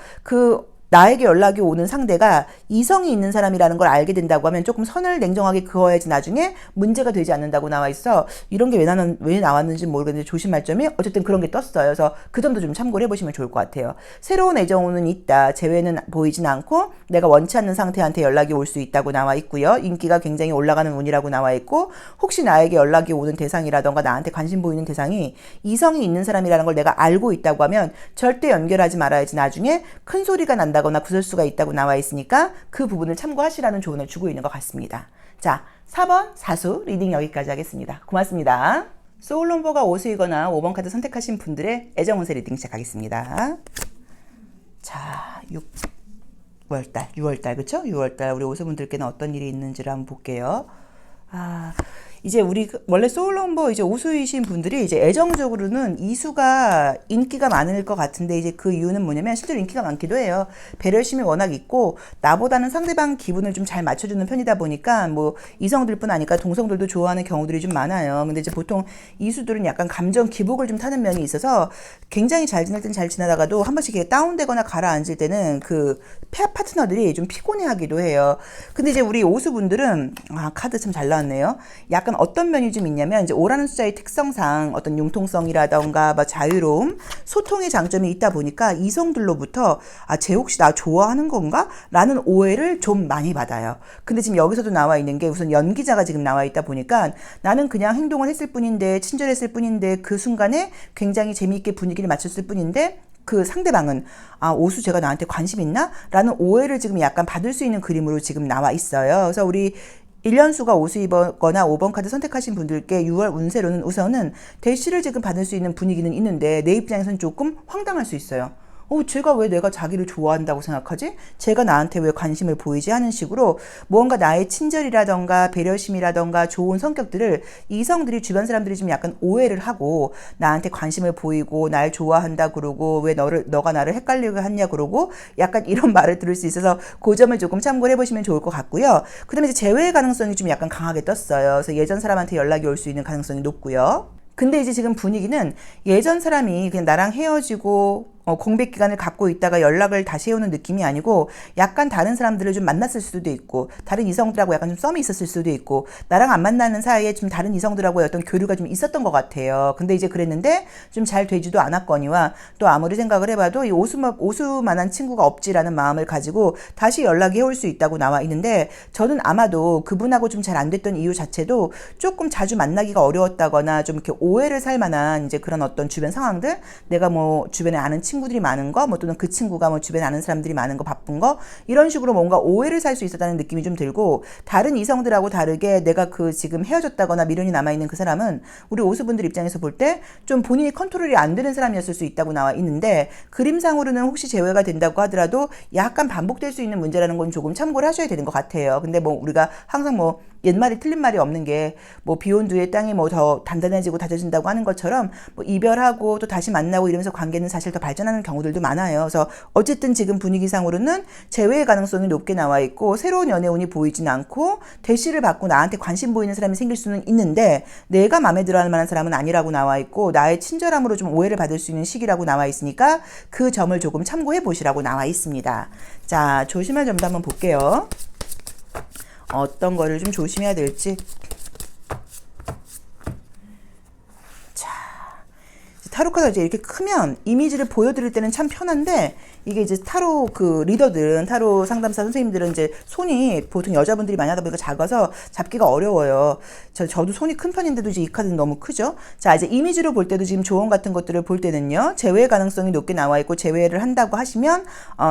나에게 연락이 오는 상대가 이성이 있는 사람이라는 걸 알게 된다고 하면 조금 선을 냉정하게 그어야지 나중에 문제가 되지 않는다고 나와 있어. 이런 게 왜 나왔는지 모르겠는데 조심할 점이 어쨌든 그런 게 떴어요. 그래서 그 점도 좀 참고를 해보시면 좋을 것 같아요. 새로운 애정은 있다. 재회는 보이진 않고 내가 원치 않는 상태한테 연락이 올 수 있다고 나와 있고요. 인기가 굉장히 올라가는 운이라고 나와 있고, 혹시 나에게 연락이 오는 대상이라던가 나한테 관심 보이는 대상이 이성이 있는 사람이라는 걸 내가 알고 있다고 하면 절대 연결하지 말아야지 나중에 큰 소리가 난다 거나 구설수가 있다고 나와 있으니까 그 부분을 참고하시라는 조언을 주고 있는 것 같습니다. 자, 4번 사수 리딩 여기까지 하겠습니다. 고맙습니다. 소울넘버가 5수이거나 5번 카드 선택하신 분들의 애정운세 리딩 시작하겠습니다. 자, 6월달 그쵸? 6월달 우리 오수분들께는 어떤 일이 있는지를 한번 볼게요. 이제 우리 원래 소울넘버 이제 오수이신 분들이 이제 애정적으로는 이수가 인기가 많을 것 같은데, 이제 그 이유는 뭐냐면 실제로 인기가 많기도 해요. 배려심이 워낙 있고 나보다는 상대방 기분을 좀 잘 맞춰주는 편이다 보니까 이성들뿐 아니까 동성들도 좋아하는 경우들이 좀 많아요. 근데 이제 보통 이수들은 약간 감정 기복을 좀 타는 면이 있어서 굉장히 잘 지낼 땐 잘 지나다가도 한 번씩 이렇게 다운되거나 가라앉을 때는 그 파트너들이 좀 피곤해하기도 해요. 근데 이제 우리 오수분들은 카드 참 잘 나왔네요. 약간 어떤 면이 좀 있냐면, 이제 5라는 숫자의 특성상 어떤 융통성이라던가 자유로움, 소통의 장점이 있다 보니까 이성들로부터 쟤 혹시 나 좋아하는 건가? 라는 오해를 좀 많이 받아요. 근데 지금 여기서도 나와 있는 게 우선 연기자가 지금 나와 있다 보니까 나는 그냥 행동을 했을 뿐인데, 친절했을 뿐인데, 그 순간에 굉장히 재미있게 분위기를 맞췄을 뿐인데 그 상대방은 오수 쟤가 나한테 관심 있나? 라는 오해를 지금 약간 받을 수 있는 그림으로 지금 나와 있어요. 그래서 우리 1년수가 오수이거나 5번 카드 선택하신 분들께 6월 운세로는 우선은 대시를 지금 받을 수 있는 분위기는 있는데, 내 입장에서는 조금 황당할 수 있어요. 쟤가 왜 내가 자기를 좋아한다고 생각하지? 쟤가 나한테 왜 관심을 보이지? 하는 식으로 무언가 나의 친절이라던가 배려심이라던가 좋은 성격들을 이성들이, 주변 사람들이 좀 약간 오해를 하고 나한테 관심을 보이고 날 좋아한다 그러고 왜 너가 나를 헷갈리게 하냐 그러고 약간 이런 말을 들을 수 있어서 그 점을 조금 참고를 해보시면 좋을 것 같고요. 그 다음에 이제 재회의 가능성이 좀 약간 강하게 떴어요. 그래서 예전 사람한테 연락이 올 수 있는 가능성이 높고요. 근데 이제 지금 분위기는 예전 사람이 그냥 나랑 헤어지고 공백 기간을 갖고 있다가 연락을 다시 해오는 느낌이 아니고, 약간 다른 사람들을 좀 만났을 수도 있고, 다른 이성들하고 약간 좀 썸이 있었을 수도 있고, 나랑 안 만나는 사이에 좀 다른 이성들하고의 어떤 교류가 좀 있었던 것 같아요. 근데 이제 그랬는데 좀 잘 되지도 않았거니와, 또 아무리 생각을 해봐도 이 오수만한 친구가 없지라는 마음을 가지고 다시 연락이 해올 수 있다고 나와 있는데, 저는 아마도 그분하고 좀 잘 안 됐던 이유 자체도 조금 자주 만나기가 어려웠다거나 좀 이렇게 오해를 살 만한 이제 그런 어떤 주변 상황들, 내가 주변에 아는 친구들이 많은 거, 또는 그 친구가 주변에 아는 사람들이 많은 거, 바쁜 거, 이런 식으로 뭔가 오해를 살 수 있었다는 느낌이 좀 들고, 다른 이성들하고 다르게 내가 지금 헤어졌다거나 미련이 남아있는 그 사람은 우리 오수분들 입장에서 볼 때 좀 본인이 컨트롤이 안 되는 사람이었을 수 있다고 나와 있는데, 그림상으로는 혹시 재회가 된다고 하더라도 약간 반복될 수 있는 문제라는 건 조금 참고를 하셔야 되는 것 같아요. 근데 우리가 항상 옛말이 틀린 말이 없는 게 뭐 비온 뒤에 땅이 뭐 더 단단해지고 다져진다고 하는 것처럼 뭐 이별하고 또 다시 만나고 이러면서 관계는 사실 더 발전하는 경우들도 많아요. 그래서 어쨌든 지금 분위기상으로는 재회의 가능성이 높게 나와 있고 새로운 연애운이 보이진 않고 대시를 받고 나한테 관심 보이는 사람이 생길 수는 있는데 내가 마음에 들어할 만한 사람은 아니라고 나와 있고 나의 친절함으로 좀 오해를 받을 수 있는 시기라고 나와 있으니까 그 점을 조금 참고해 보시라고 나와 있습니다. 자, 조심할 점도 한번 볼게요. 어떤 거를 좀 조심해야 될지. 타로 카드가 이제 이렇게 크면 이미지를 보여드릴 때는 참 편한데 이게 이제 타로 그 리더들은 타로 상담사 선생님들은 이제 손이 보통 여자분들이 많이 하다 보니까 작아서 잡기가 어려워요. 저도 손이 큰 편인데도 이제 이 카드는 너무 크죠. 자, 이제 이미지로 볼 때도 지금 조언 같은 것들을 볼 때는요. 재회 가능성이 높게 나와 있고 재회를 한다고 하시면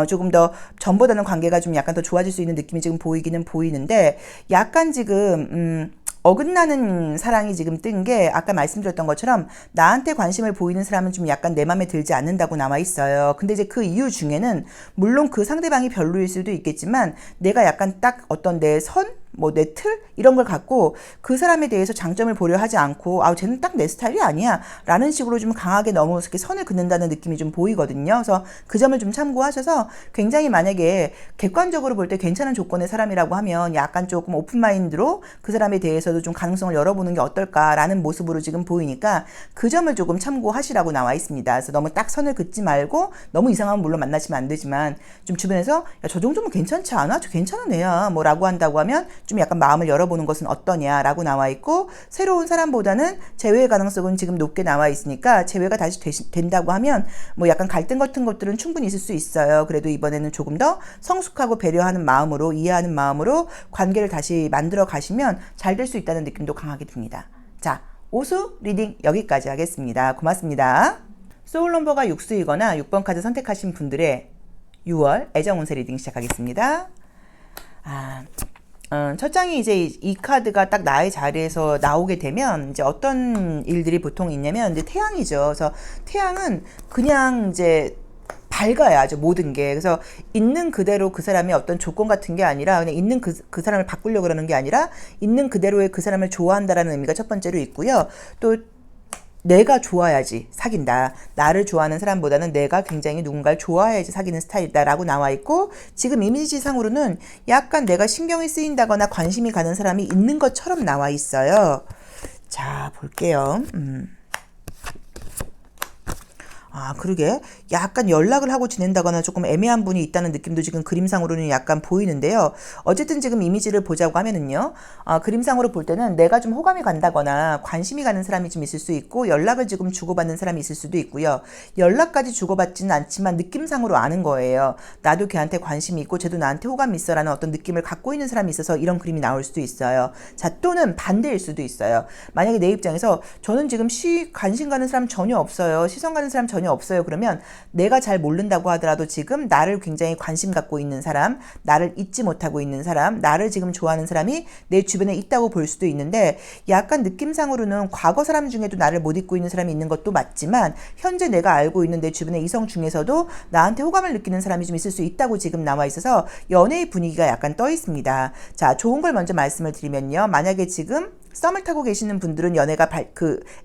조금 더 전보다는 관계가 좀 약간 더 좋아질 수 있는 느낌이 지금 보이기는 보이는데 약간 지금 어긋나는 사랑이 지금 뜬 게 아까 말씀드렸던 것처럼 나한테 관심을 보이는 사람은 좀 약간 내 맘에 들지 않는다고 나와 있어요. 근데 이제 그 이유 중에는 물론 그 상대방이 별로일 수도 있겠지만 내가 약간 딱 어떤 내 선? 뭐 내 틀? 이런 걸 갖고 그 사람에 대해서 장점을 보려 하지 않고 쟤는 딱 내 스타일이 아니야 라는 식으로 좀 강하게 너무 이렇게 선을 긋는다는 느낌이 좀 보이거든요. 그래서 그 점을 좀 참고하셔서 굉장히 만약에 객관적으로 볼 때 괜찮은 조건의 사람이라고 하면 약간 조금 오픈마인드로 그 사람에 대해서도 좀 가능성을 열어보는 게 어떨까라는 모습으로 지금 보이니까 그 점을 조금 참고하시라고 나와 있습니다. 그래서 너무 딱 선을 긋지 말고 너무 이상하면 물론 만나시면 안 되지만 좀 주변에서 야, 저 정도면 괜찮지 않아? 저 괜찮은 애야 뭐 라고 한다고 하면 좀 약간 마음을 열어보는 것은 어떠냐라고 나와 있고 새로운 사람보다는 재회의 가능성은 지금 높게 나와 있으니까 재회가 다시 된다고 하면 뭐 약간 갈등 같은 것들은 충분히 있을 수 있어요. 그래도 이번에는 조금 더 성숙하고 배려하는 마음으로 이해하는 마음으로 관계를 다시 만들어 가시면 잘 될 수 있다는 느낌도 강하게 듭니다. 자, 오수 리딩 여기까지 하겠습니다. 고맙습니다. 소울 넘버가 6수이거나 6번 카드 선택하신 분들의 6월 애정운세 리딩 시작하겠습니다. 첫 장이 이제 이 카드가 딱 나의 자리에서 나오게 되면 이제 어떤 일들이 보통 있냐면 이제 태양이죠. 그래서 태양은 그냥 이제 밝아야죠, 모든 게. 그래서 있는 그대로 그 사람의 어떤 조건 같은 게 아니라 그냥 있는 그 사람을 바꾸려고 그러는 게 아니라 있는 그대로의 그 사람을 좋아한다라는 의미가 첫 번째로 있고요. 또 내가 좋아야지 사귄다. 나를 좋아하는 사람보다는 내가 굉장히 누군가를 좋아해야지 사귀는 스타일이다라고 나와 있고 지금 이미지상으로는 약간 내가 신경이 쓰인다거나 관심이 가는 사람이 있는 것처럼 나와 있어요. 자, 볼게요. 그러게. 약간 연락을 하고 지낸다거나 조금 애매한 분이 있다는 느낌도 지금 그림상으로는 약간 보이는데요. 어쨌든 지금 이미지를 보자고 하면은요. 그림상으로 볼 때는 내가 좀 호감이 간다거나 관심이 가는 사람이 좀 있을 수 있고 연락을 지금 주고받는 사람이 있을 수도 있고요. 연락까지 주고받지는 않지만 느낌상으로 아는 거예요. 나도 걔한테 관심이 있고 쟤도 나한테 호감이 있어 라는 어떤 느낌을 갖고 있는 사람이 있어서 이런 그림이 나올 수도 있어요. 자, 또는 반대일 수도 있어요. 만약에 내 입장에서 저는 지금 관심 가는 사람 전혀 없어요. 시선 가는 사람 전혀 없어요. 그러면 내가 잘 모른다고 하더라도 지금 나를 굉장히 관심 갖고 있는 사람, 나를 잊지 못하고 있는 사람, 나를 지금 좋아하는 사람이 내 주변에 있다고 볼 수도 있는데 약간 느낌상으로는 과거 사람 중에도 나를 못 잊고 있는 사람이 있는 것도 맞지만 현재 내가 알고 있는 내 주변의 이성 중에서도 나한테 호감을 느끼는 사람이 좀 있을 수 있다고 지금 나와 있어서 연애의 분위기가 약간 떠 있습니다. 자, 좋은 걸 먼저 말씀을 드리면요. 만약에 지금 썸을 타고 계시는 분들은 연애가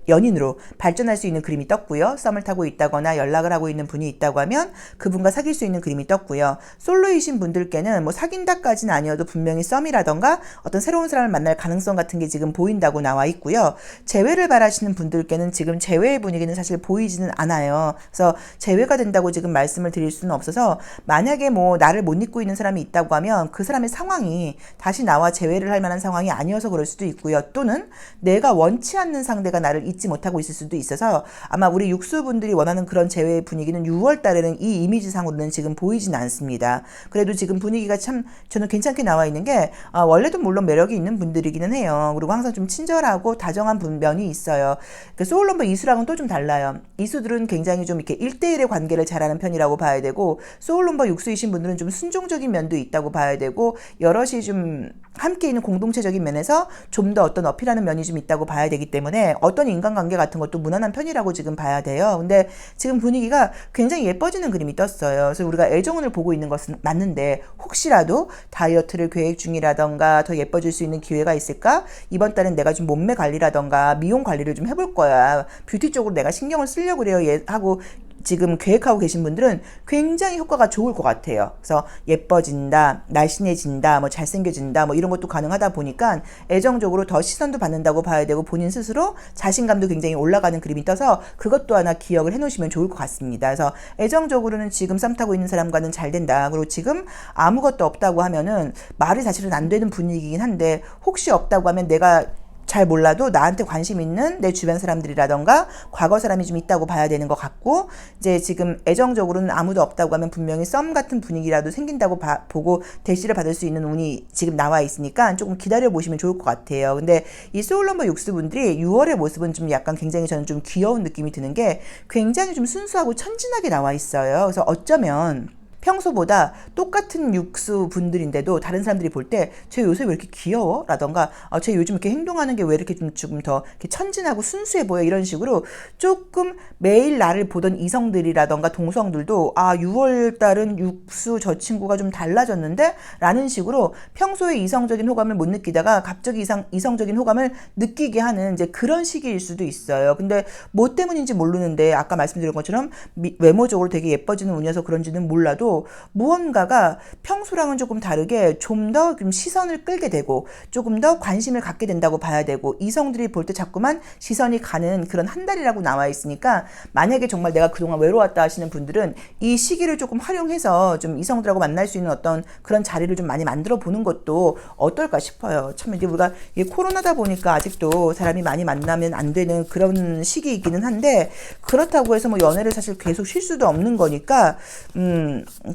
연인으로 발전할 수 있는 그림이 떴고요. 썸을 타고 있다거나 연락을 하고 있는 분이 있다고 하면 그분과 사귈 수 있는 그림이 떴고요. 솔로이신 분들께는 뭐 사귄다까지는 아니어도 분명히 썸이라던가 어떤 새로운 사람을 만날 가능성 같은 게 지금 보인다고 나와 있고요. 재회를 바라시는 분들께는 지금 재회의 분위기는 사실 보이지는 않아요. 그래서 재회가 된다고 지금 말씀을 드릴 수는 없어서 만약에 뭐 나를 못 잊고 있는 사람이 있다고 하면 그 사람의 상황이 다시 나와 재회를 할 만한 상황이 아니어서 그럴 수도 있고요. 또는 내가 원치 않는 상대가 나를 잊지 못하고 있을 수도 있어서 아마 우리 육수분들이 원하는 그런 재회의 분위기는 6월 달에는 이 이미지상으로는 지금 보이진 않습니다. 그래도 지금 분위기가 참 저는 괜찮게 나와 있는 게 원래도 물론 매력이 있는 분들이기는 해요. 그리고 항상 좀 친절하고 다정한 면이 있어요. 소울 넘버 이수랑은 또 좀 달라요. 이수들은 굉장히 좀 이렇게 1대1의 관계를 잘하는 편이라고 봐야 되고 소울 넘버 육수이신 분들은 좀 순종적인 면도 있다고 봐야 되고 여럿이 좀 함께 있는 공동체적인 면에서 좀 더 어떤 어필하는 면이 좀 있다고 봐야 되기 때문에 어떤 인간관계 같은 것도 무난한 편이라고 지금 봐야 돼요. 근데 지금 분위기가 굉장히 예뻐지는 그림이 떴어요. 그래서 우리가 애정운을 보고 있는 것은 맞는데 혹시라도 다이어트를 계획 중이라던가 더 예뻐질 수 있는 기회가 있을까? 이번 달엔 내가 좀 몸매 관리라던가 미용 관리를 좀 해볼 거야. 뷰티 쪽으로 내가 신경을 쓰려고 그래요. 하고 지금 계획하고 계신 분들은 굉장히 효과가 좋을 것 같아요. 그래서 예뻐진다, 날씬해진다, 뭐 잘생겨진다, 뭐 이런 것도 가능하다 보니까 애정적으로 더 시선도 받는다고 봐야 되고 본인 스스로 자신감도 굉장히 올라가는 그림이 떠서 그것도 하나 기억을 해놓으시면 좋을 것 같습니다. 그래서 애정적으로는 지금 썸 타고 있는 사람과는 잘 된다. 그리고 지금 아무것도 없다고 하면은 말이 사실은 안 되는 분위기긴 한데 혹시 없다고 하면 내가 잘 몰라도 나한테 관심 있는 내 주변 사람들이라던가 과거 사람이 좀 있다고 봐야 되는 것 같고 이제 지금 애정적으로는 아무도 없다고 하면 분명히 썸 같은 분위기라도 생긴다고 보고 대시를 받을 수 있는 운이 지금 나와 있으니까 조금 기다려 보시면 좋을 것 같아요. 근데 이 소울넘버 6수 분들이 6월의 모습은 좀 약간 굉장히 저는 좀 귀여운 느낌이 드는 게 굉장히 좀 순수하고 천진하게 나와 있어요. 그래서 어쩌면 평소보다 똑같은 육수 분들인데도 다른 사람들이 볼 때 쟤 요새 왜 이렇게 귀여워? 라던가 쟤 요즘 이렇게 행동하는 게 왜 이렇게 좀 조금 더 이렇게 천진하고 순수해 보여? 이런 식으로 조금 매일 나를 보던 이성들이라던가 동성들도 6월 달은 육수 저 친구가 좀 달라졌는데? 라는 식으로 평소에 이성적인 호감을 못 느끼다가 갑자기 이성적인 호감을 느끼게 하는 이제 그런 시기일 수도 있어요. 근데 뭐 때문인지 모르는데 아까 말씀드린 것처럼 외모적으로 되게 예뻐지는 운이어서 그런지는 몰라도 무언가가 평소랑은 조금 다르게 좀 더 시선을 끌게 되고 조금 더 관심을 갖게 된다고 봐야 되고 이성들이 볼 때 자꾸만 시선이 가는 그런 한 달이라고 나와 있으니까 만약에 정말 내가 그동안 외로웠다 하시는 분들은 이 시기를 조금 활용해서 좀 이성들하고 만날 수 있는 어떤 그런 자리를 좀 많이 만들어 보는 것도 어떨까 싶어요. 참 이제 우리가 코로나다 보니까 아직도 사람이 많이 만나면 안 되는 그런 시기이기는 한데 그렇다고 해서 뭐 연애를 사실 계속 쉴 수도 없는 거니까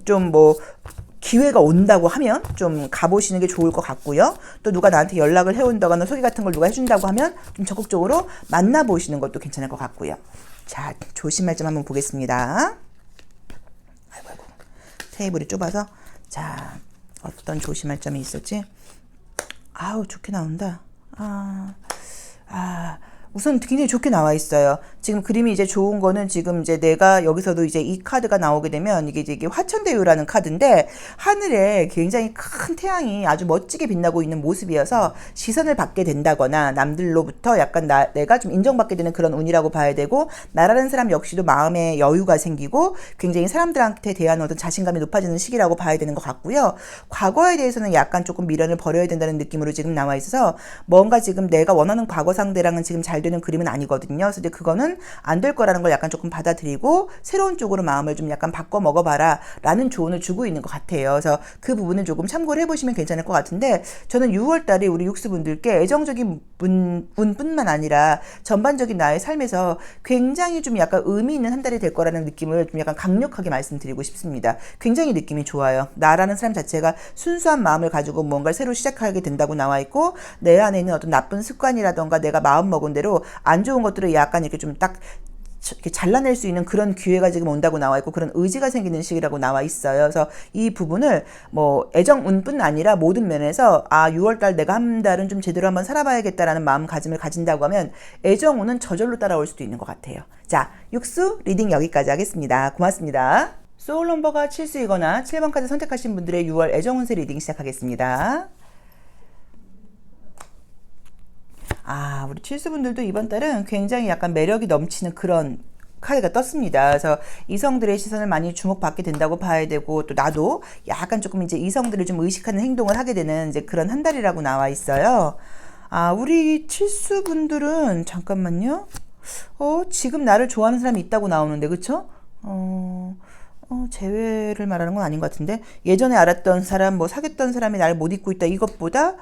좀 뭐 기회가 온다고 하면 좀 가보시는 게 좋을 것 같고요. 또 누가 나한테 연락을 해온다거나 소개 같은 걸 누가 해준다고 하면 좀 적극적으로 만나보시는 것도 괜찮을 것 같고요. 자, 조심할 점 한번 보겠습니다. 아이고. 테이블이 좁아서. 자, 어떤 조심할 점이 있었지? 아우, 좋게 나온다. 우선 굉장히 좋게 나와 있어요. 지금 그림이 이제 좋은 거는 지금 이제 내가 여기서도 이제 이 카드가 나오게 되면 이게 화천대유라는 카드인데 하늘에 굉장히 큰 태양이 아주 멋지게 빛나고 있는 모습이어서 시선을 받게 된다거나 남들로부터 약간 내가 좀 인정받게 되는 그런 운이라고 봐야 되고 나라는 사람 역시도 마음에 여유가 생기고 굉장히 사람들한테 대한 어떤 자신감이 높아지는 시기라고 봐야 되는 것 같고요. 과거에 대해서는 약간 조금 미련을 버려야 된다는 느낌으로 지금 나와 있어서 뭔가 지금 내가 원하는 과거 상대랑은 지금 잘 되는 그림은 아니거든요. 그래서 이제 그거는 안 될 거라는 걸 약간 조금 받아들이고 새로운 쪽으로 마음을 좀 약간 바꿔 먹어봐라 라는 조언을 주고 있는 것 같아요. 그래서 그 부분은 조금 참고를 해보시면 괜찮을 것 같은데 저는 6월달에 우리 육수분들께 애정적인 운뿐만 아니라 전반적인 나의 삶에서 굉장히 좀 약간 의미 있는 한 달이 될 거라는 느낌을 좀 약간 강력하게 말씀드리고 싶습니다. 굉장히 느낌이 좋아요. 나라는 사람 자체가 순수한 마음을 가지고 뭔가를 새로 시작하게 된다고 나와 있고 내 안에 있는 어떤 나쁜 습관이라던가 내가 마음 먹은 대로 안 좋은 것들을 약간 이렇게 좀 딱 이렇게 잘라낼 수 있는 그런 기회가 지금 온다고 나와 있고 그런 의지가 생기는 시기라고 나와 있어요. 그래서 이 부분을 뭐 애정운뿐 아니라 모든 면에서 6월달 내가 한 달은 좀 제대로 한번 살아봐야겠다라는 마음가짐을 가진다고 하면 애정운은 저절로 따라올 수도 있는 것 같아요. 자, 육수 리딩 여기까지 하겠습니다. 고맙습니다. 소울 넘버가 7수이거나 7번 카드 선택하신 분들의 6월 애정운세 리딩 시작하겠습니다. 우리 칠수분들도 이번 달은 굉장히 약간 매력이 넘치는 그런 카드가 떴습니다. 그래서 이성들의 시선을 많이 주목받게 된다고 봐야 되고 또 나도 약간 조금 이제 이성들을 좀 의식하는 행동을 하게 되는 이제 그런 한 달이라고 나와 있어요. 우리 칠수분들은 잠깐만요. 지금 나를 좋아하는 사람이 있다고 나오는데 그쵸? 재회를 말하는 건 아닌 것 같은데 예전에 알았던 사람 뭐 사귀었던 사람이 나를 못 잊고 있다 이것보다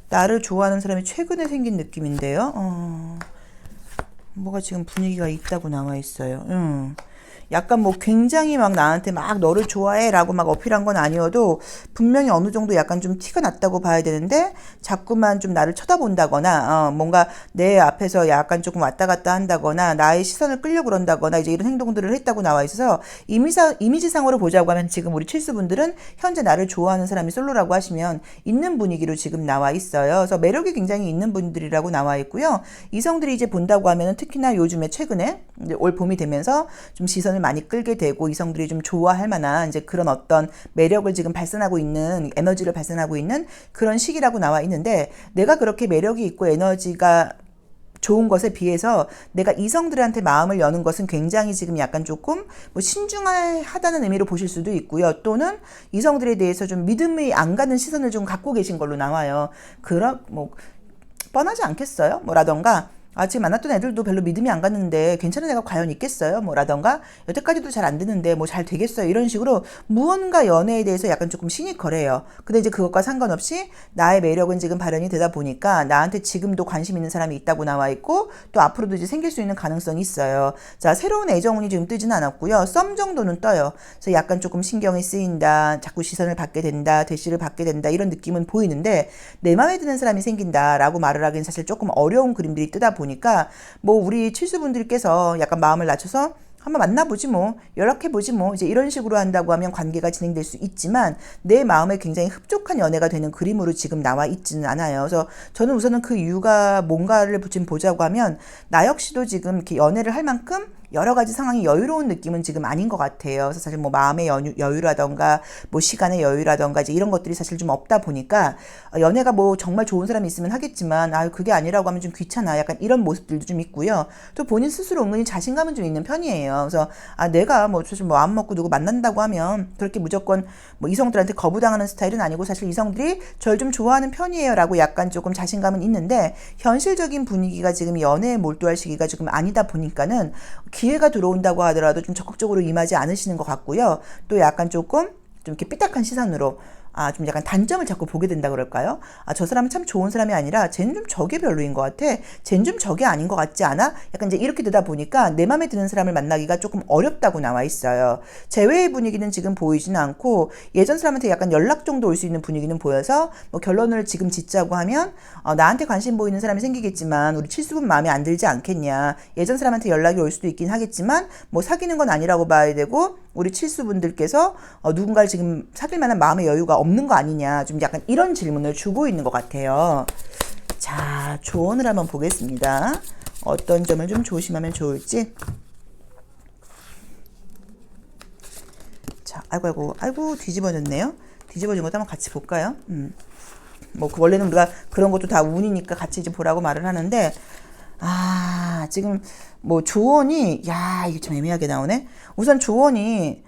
나를 좋아하는 사람이 최근에 생긴 느낌인데요. 뭐가 지금 분위기가 있다고 나와 있어요. 약간 뭐 굉장히 막 나한테 막 너를 좋아해 라고 막 어필한 건 아니어도 분명히 어느 정도 약간 좀 티가 났다고 봐야 되는데 자꾸만 좀 나를 쳐다본다거나 뭔가 내 앞에서 약간 조금 왔다 갔다 한다거나 나의 시선을 끌려고 그런다거나 이제 이런 행동들을 했다고 나와 있어서 이미지상으로 보자고 하면 지금 우리 칠수분들은 현재 나를 좋아하는 사람이 솔로라고 하시면 있는 분위기로 지금 나와 있어요. 그래서 매력이 굉장히 있는 분들이라고 나와 있고요. 이성들이 이제 본다고 하면은 특히나 요즘에 최근에 이제 올 봄이 되면서 좀 시선을 많이 끌게 되고 이성들이 좀 좋아할 만한 이제 그런 어떤 매력을 지금 발산하고 있는 에너지를 발산하고 있는 그런 시기라고 나와 있는데 내가 그렇게 매력이 있고 에너지가 좋은 것에 비해서 내가 이성들한테 마음을 여는 것은 굉장히 지금 약간 조금 뭐 신중하다는 의미로 보실 수도 있고요. 또는 이성들에 대해서 좀 믿음이 안 가는 시선을 좀 갖고 계신 걸로 나와요. 그런 뭐 뻔하지 않겠어요? 뭐라던가 지금 만났던 애들도 별로 믿음이 안 갔는데 괜찮은 애가 과연 있겠어요? 뭐라던가 여태까지도 잘 안 되는데 뭐 잘 되겠어요? 이런 식으로 무언가 연애에 대해서 약간 조금 시니컬해요. 근데 이제 그것과 상관없이 나의 매력은 지금 발현이 되다 보니까 나한테 지금도 관심 있는 사람이 있다고 나와 있고 또 앞으로도 이제 생길 수 있는 가능성이 있어요. 자, 새로운 애정운이 지금 뜨지는 않았고요. 썸 정도는 떠요. 그래서 약간 조금 신경이 쓰인다, 자꾸 시선을 받게 된다, 대시를 받게 된다 이런 느낌은 보이는데 내 마음에 드는 사람이 생긴다라고 말을 하기는 사실 조금 어려운 그림들이 뜨다 보니까 뭐 우리 칠수분들께서 약간 마음을 낮춰서 한번 만나보지 뭐 연락해보지 뭐 이제 이런 식으로 한다고 하면 관계가 진행될 수 있지만 내 마음에 굉장히 흡족한 연애가 되는 그림으로 지금 나와 있지는 않아요. 그래서 저는 우선은 그 이유가 뭔가를 지금 보자고 하면 나 역시도 지금 이렇게 연애를 할 만큼 여러 가지 상황이 여유로운 느낌은 지금 아닌 것 같아요. 그래서 사실 뭐 마음의 여유라던가 뭐 시간의 여유라던가 이제 이런 것들이 사실 좀 없다 보니까 연애가 뭐 정말 좋은 사람이 있으면 하겠지만 그게 아니라고 하면 좀 귀찮아. 약간 이런 모습들도 좀 있고요. 또 본인 스스로 은근히 자신감은 좀 있는 편이에요. 그래서 내가 뭐 사실 뭐 안 먹고 누구 만난다고 하면 그렇게 무조건 뭐 이성들한테 거부당하는 스타일은 아니고 사실 이성들이 절 좀 좋아하는 편이에요라고 약간 조금 자신감은 있는데 현실적인 분위기가 지금 연애에 몰두할 시기가 조금 아니다 보니까는 기회가 들어온다고 하더라도 좀 적극적으로 임하지 않으시는 것 같고요. 또 약간 조금 좀 이렇게 삐딱한 시선으로 좀 약간 단점을 자꾸 보게 된다 그럴까요? 저 사람은 참 좋은 사람이 아니라 쟤는 좀 저게 별로인 것 같아. 쟤는 좀 저게 아닌 것 같지 않아? 약간 이제 이렇게 되다 보니까 내 맘에 드는 사람을 만나기가 조금 어렵다고 나와 있어요. 재회의 분위기는 지금 보이지는 않고 예전 사람한테 약간 연락 정도 올 수 있는 분위기는 보여서 뭐 결론을 지금 짓자고 하면 나한테 관심 보이는 사람이 생기겠지만 우리 칠수분 마음에 안 들지 않겠냐. 예전 사람한테 연락이 올 수도 있긴 하겠지만 뭐 사귀는 건 아니라고 봐야 되고 우리 칠수분들께서 누군가를 지금 사귈 만한 마음의 여유가 없는 거 아니냐. 좀 약간 이런 질문을 주고 있는 것 같아요. 자, 조언을 한번 보겠습니다. 어떤 점을 좀 조심하면 좋을지. 자, 아이고 뒤집어졌네요. 뒤집어진 것도 한번 같이 볼까요? 뭐 원래는 우리가 그런 것도 다 운이니까 같이 이제 보라고 말을 하는데 지금 뭐 조언이 이게 좀 애매하게 나오네. 우선 조언이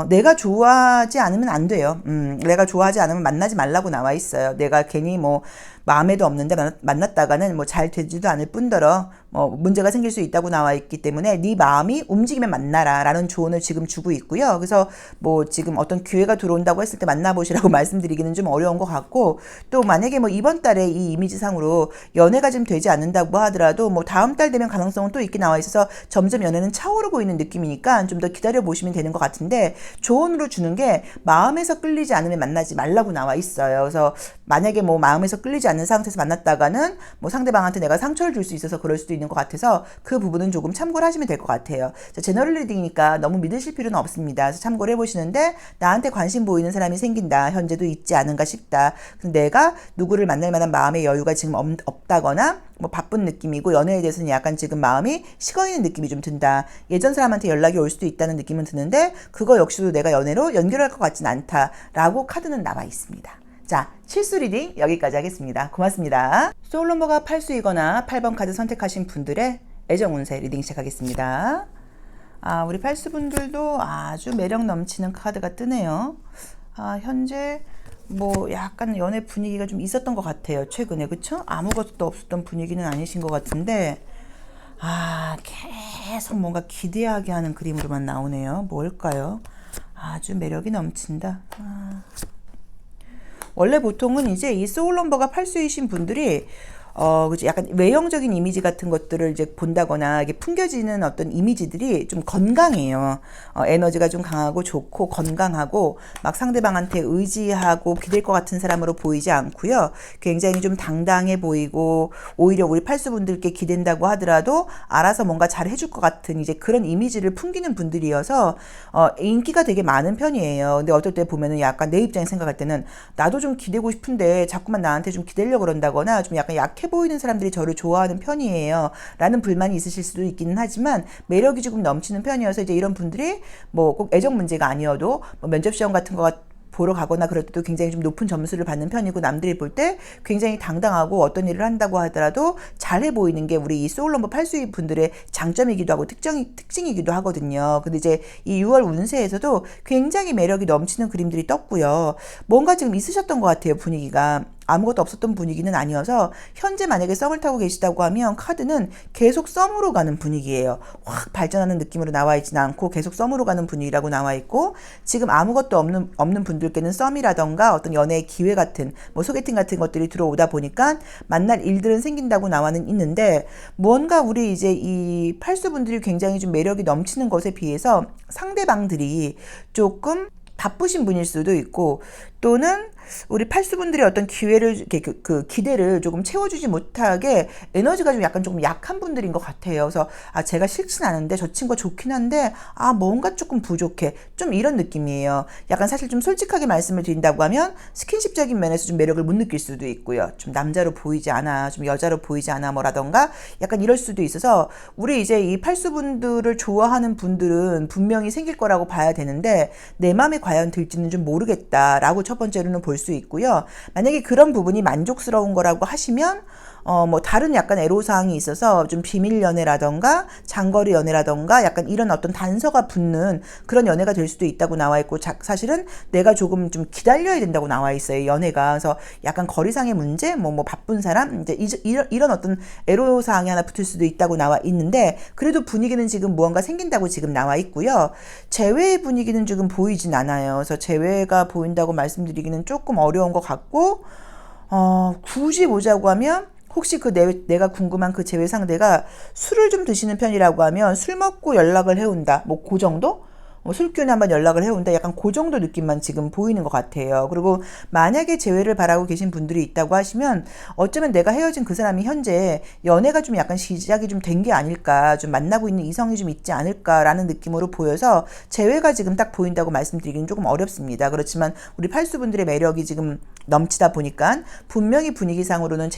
내가 좋아하지 않으면 안 돼요. 내가 좋아하지 않으면 만나지 말라고 나와 있어요. 내가 괜히 뭐 마음에도 없는데 만났다가는 뭐 잘 되지도 않을 뿐더러 뭐 문제가 생길 수 있다고 나와 있기 때문에 네 마음이 움직이면 만나라 라는 조언을 지금 주고 있고요. 그래서 뭐 지금 어떤 기회가 들어온다고 했을 때 만나보시라고 말씀드리기는 좀 어려운 것 같고 또 만약에 뭐 이번 달에 이 이미지상으로 연애가 좀 되지 않는다고 하더라도 뭐 다음 달 되면 가능성은 또 있게 나와 있어서 점점 연애는 차오르고 있는 느낌이니까 좀 더 기다려 보시면 되는 것 같은데 조언으로 주는 게 마음에서 끌리지 않으면 만나지 말라고 나와 있어요. 그래서 만약에 뭐 마음에서 끌리지 않는 상태에서 만났다가는 뭐 상대방한테 내가 상처를 줄 수 있어서 그럴 수도 있는 것 같아서 그 부분은 조금 참고를 하시면 될 것 같아요. 자, 제너럴 리딩이니까 너무 믿으실 필요는 없습니다. 그래서 참고를 해보시는데 나한테 관심 보이는 사람이 생긴다. 현재도 있지 않은가 싶다. 근데 내가 누구를 만날 만한 마음의 여유가 지금 없다거나 뭐 바쁜 느낌이고 연애에 대해서는 약간 지금 마음이 식어있는 느낌이 좀 든다. 예전 사람한테 연락이 올 수도 있다는 느낌은 드는데 그거 역시도 내가 연애로 연결할 것 같진 않다라고 카드는 나와 있습니다. 자, 실수 리딩 여기까지 하겠습니다. 고맙습니다. 소울 넘버가 8수이거나 8번 카드 선택하신 분들의 애정 운세 리딩 시작하겠습니다. 우리 8수분들도 아주 매력 넘치는 카드가 뜨네요. 현재 뭐 약간 연애 분위기가 좀 있었던 것 같아요. 최근에 그쵸? 아무것도 없었던 분위기는 아니신 것 같은데 계속 뭔가 기대하게 하는 그림으로만 나오네요. 뭘까요? 아주 매력이 넘친다. 원래 보통은 이제 이 소울 넘버가 8수이신 분들이 그죠. 약간 외형적인 이미지 같은 것들을 이제 본다거나 이게 풍겨지는 어떤 이미지들이 좀 건강해요. 에너지가 좀 강하고 좋고 건강하고 막 상대방한테 의지하고 기댈 것 같은 사람으로 보이지 않고요. 굉장히 좀 당당해 보이고 오히려 우리 팔수분들께 기댄다고 하더라도 알아서 뭔가 잘 해줄 것 같은 이제 그런 이미지를 풍기는 분들이어서 인기가 되게 많은 편이에요. 근데 어떨 때 보면은 약간 내 입장에 생각할 때는 나도 좀 기대고 싶은데 자꾸만 나한테 좀 기대려고 그런다거나 좀 약간 약해 보이는 사람들이 저를 좋아하는 편이에요. 라는 불만이 있으실 수도 있기는 하지만 매력이 조금 넘치는 편이어서 이제 이런 분들이 뭐 꼭 애정 문제가 아니어도 뭐 면접 시험 같은 거 보러 가거나 그럴 때도 굉장히 좀 높은 점수를 받는 편이고 남들이 볼 때 굉장히 당당하고 어떤 일을 한다고 하더라도 잘해 보이는 게 우리 이 소울넘버 팔수이 분들의 장점이기도 하고 특징이기도 하거든요. 근데 이제 이 6월 운세에서도 굉장히 매력이 넘치는 그림들이 떴고요. 뭔가 지금 있으셨던 것 같아요, 분위기가. 아무것도 없었던 분위기는 아니어서 현재 만약에 썸을 타고 계시다고 하면 카드는 계속 썸으로 가는 분위기예요. 확 발전하는 느낌으로 나와 있지는 않고 계속 썸으로 가는 분위기라고 나와 있고 지금 아무것도 없는 분들께는 썸이라던가 어떤 연애의 기회 같은 뭐 소개팅 같은 것들이 들어오다 보니까 만날 일들은 생긴다고 나와는 있는데 뭔가 우리 이제 이 팔수분들이 굉장히 좀 매력이 넘치는 것에 비해서 상대방들이 조금 바쁘신 분일 수도 있고 또는 우리 팔수분들의 어떤 기회를 그 기대를 조금 채워주지 못하게 에너지가 좀 약간 조금 약한 분들인 것 같아요. 그래서 제가 싫진 않은데 저 친구가 좋긴 한데 뭔가 조금 부족해 좀 이런 느낌이에요. 약간 사실 좀 솔직하게 말씀을 드린다고 하면 스킨십적인 면에서 좀 매력을 못 느낄 수도 있고요. 좀 남자로 보이지 않아 좀 여자로 보이지 않아 뭐라던가 약간 이럴 수도 있어서 우리 이제 이 팔수분들을 좋아하는 분들은 분명히 생길 거라고 봐야 되는데 내 마음에 과연 들지는 좀 모르겠다라고 첫 번째로는 볼 수 있고요. 만약에 그런 부분이 만족스러운 거라고 하시면 뭐 다른 약간 애로사항이 있어서 좀 비밀 연애라던가 장거리 연애라던가 약간 이런 어떤 단서가 붙는 그런 연애가 될 수도 있다고 나와 있고 사실은 내가 조금 좀 기다려야 된다고 나와 있어요. 연애가. 그래서 약간 거리상의 문제 뭐 바쁜 사람 이제 이런 어떤 애로사항이 하나 붙을 수도 있다고 나와 있는데 그래도 분위기는 지금 무언가 생긴다고 지금 나와 있고요. 재회의 분위기는 지금 보이진 않아요. 그래서 재회가 보인다고 말씀드리기는 조금 어려운 것 같고 굳이 보자고 하면 혹시 내가 궁금한 그 재회 상대가 술을 좀 드시는 편이라고 하면 술 먹고 연락을 해온다. 뭐 그 정도? 술 기운에 한번 연락을 해온다. 약간 그 정도 느낌만 지금 보이는 것 같아요. 그리고 만약에 재회를 바라고 계신 분들이 있다고 하시면 어쩌면 내가 헤어진 그 사람이 현재 연애가 좀 약간 시작이 좀 된 게 아닐까, 좀 만나고 있는 이성이 좀 있지 않을까라는 느낌으로 보여서 재회가 지금 딱 보인다고 말씀드리기는 조금 어렵습니다. 그렇지만 우리 팔수분들의 매력이 지금 넘치다 보니까 분명히 분위기상으로는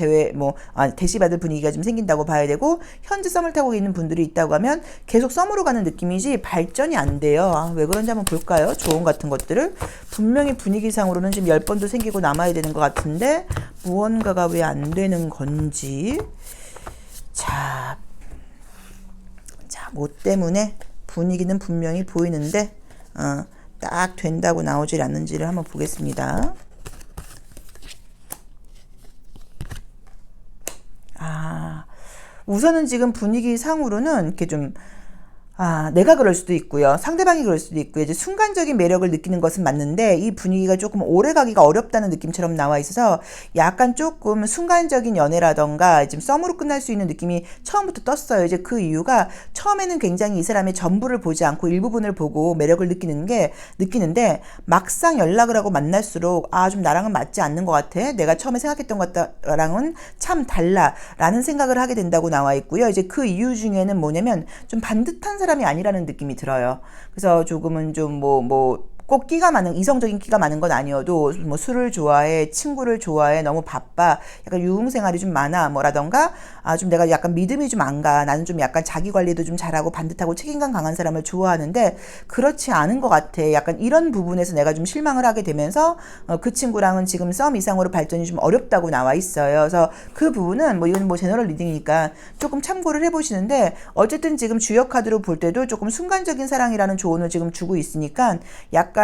대시받을 분위기가 좀 생긴다고 봐야 되고 현재 썸을 타고 있는 분들이 있다고 하면 계속 썸으로 가는 느낌이지 발전이 안 돼요. 왜 그런지 한번 볼까요? 조언 같은 것들을 분명히 분위기상으로는 지금 10번도 생기고 남아야 되는 것 같은데 무언가가 왜 안 되는 건지 뭐 때문에 분위기는 분명히 보이는데 딱 된다고 나오질 않는지를 한번 보겠습니다. 우선은 지금 분위기 상으로는 이렇게 좀 내가 그럴 수도 있고요. 상대방이 그럴 수도 있고요. 이제 순간적인 매력을 느끼는 것은 맞는데 이 분위기가 조금 오래 가기가 어렵다는 느낌처럼 나와 있어서 약간 조금 순간적인 연애라던가 지금 썸으로 끝날 수 있는 느낌이 처음부터 떴어요. 이제 그 이유가 처음에는 굉장히 이 사람의 전부를 보지 않고 일부분을 보고 매력을 느끼는데 막상 연락을 하고 만날수록 좀 나랑은 맞지 않는 것 같아. 내가 처음에 생각했던 것랑은 참 달라라는 생각을 하게 된다고 나와 있고요. 이제 그 이유 중에는 뭐냐면 좀 반듯한 사람이 아니라는 느낌이 들어요. 그래서 조금은 좀 꼭 이성적인 끼가 많은 건 아니어도 뭐 술을 좋아해, 친구를 좋아해, 너무 바빠, 약간 유흥생활이 좀 많아, 뭐라던가, 좀 내가 약간 믿음이 좀 안 가. 나는 좀 약간 자기 관리도 좀 잘하고 반듯하고 책임감 강한 사람을 좋아하는데 그렇지 않은 것 같아. 약간 이런 부분에서 내가 좀 실망을 하게 되면서 그 친구랑은 지금 썸 이상으로 발전이 좀 어렵다고 나와 있어요. 그래서 그 부분은 이건 제너럴 리딩이니까 조금 참고를 해보시는데 어쨌든 지금 주역 카드로 볼 때도 조금 순간적인 사랑이라는 조언을 지금 주고 있으니까 약간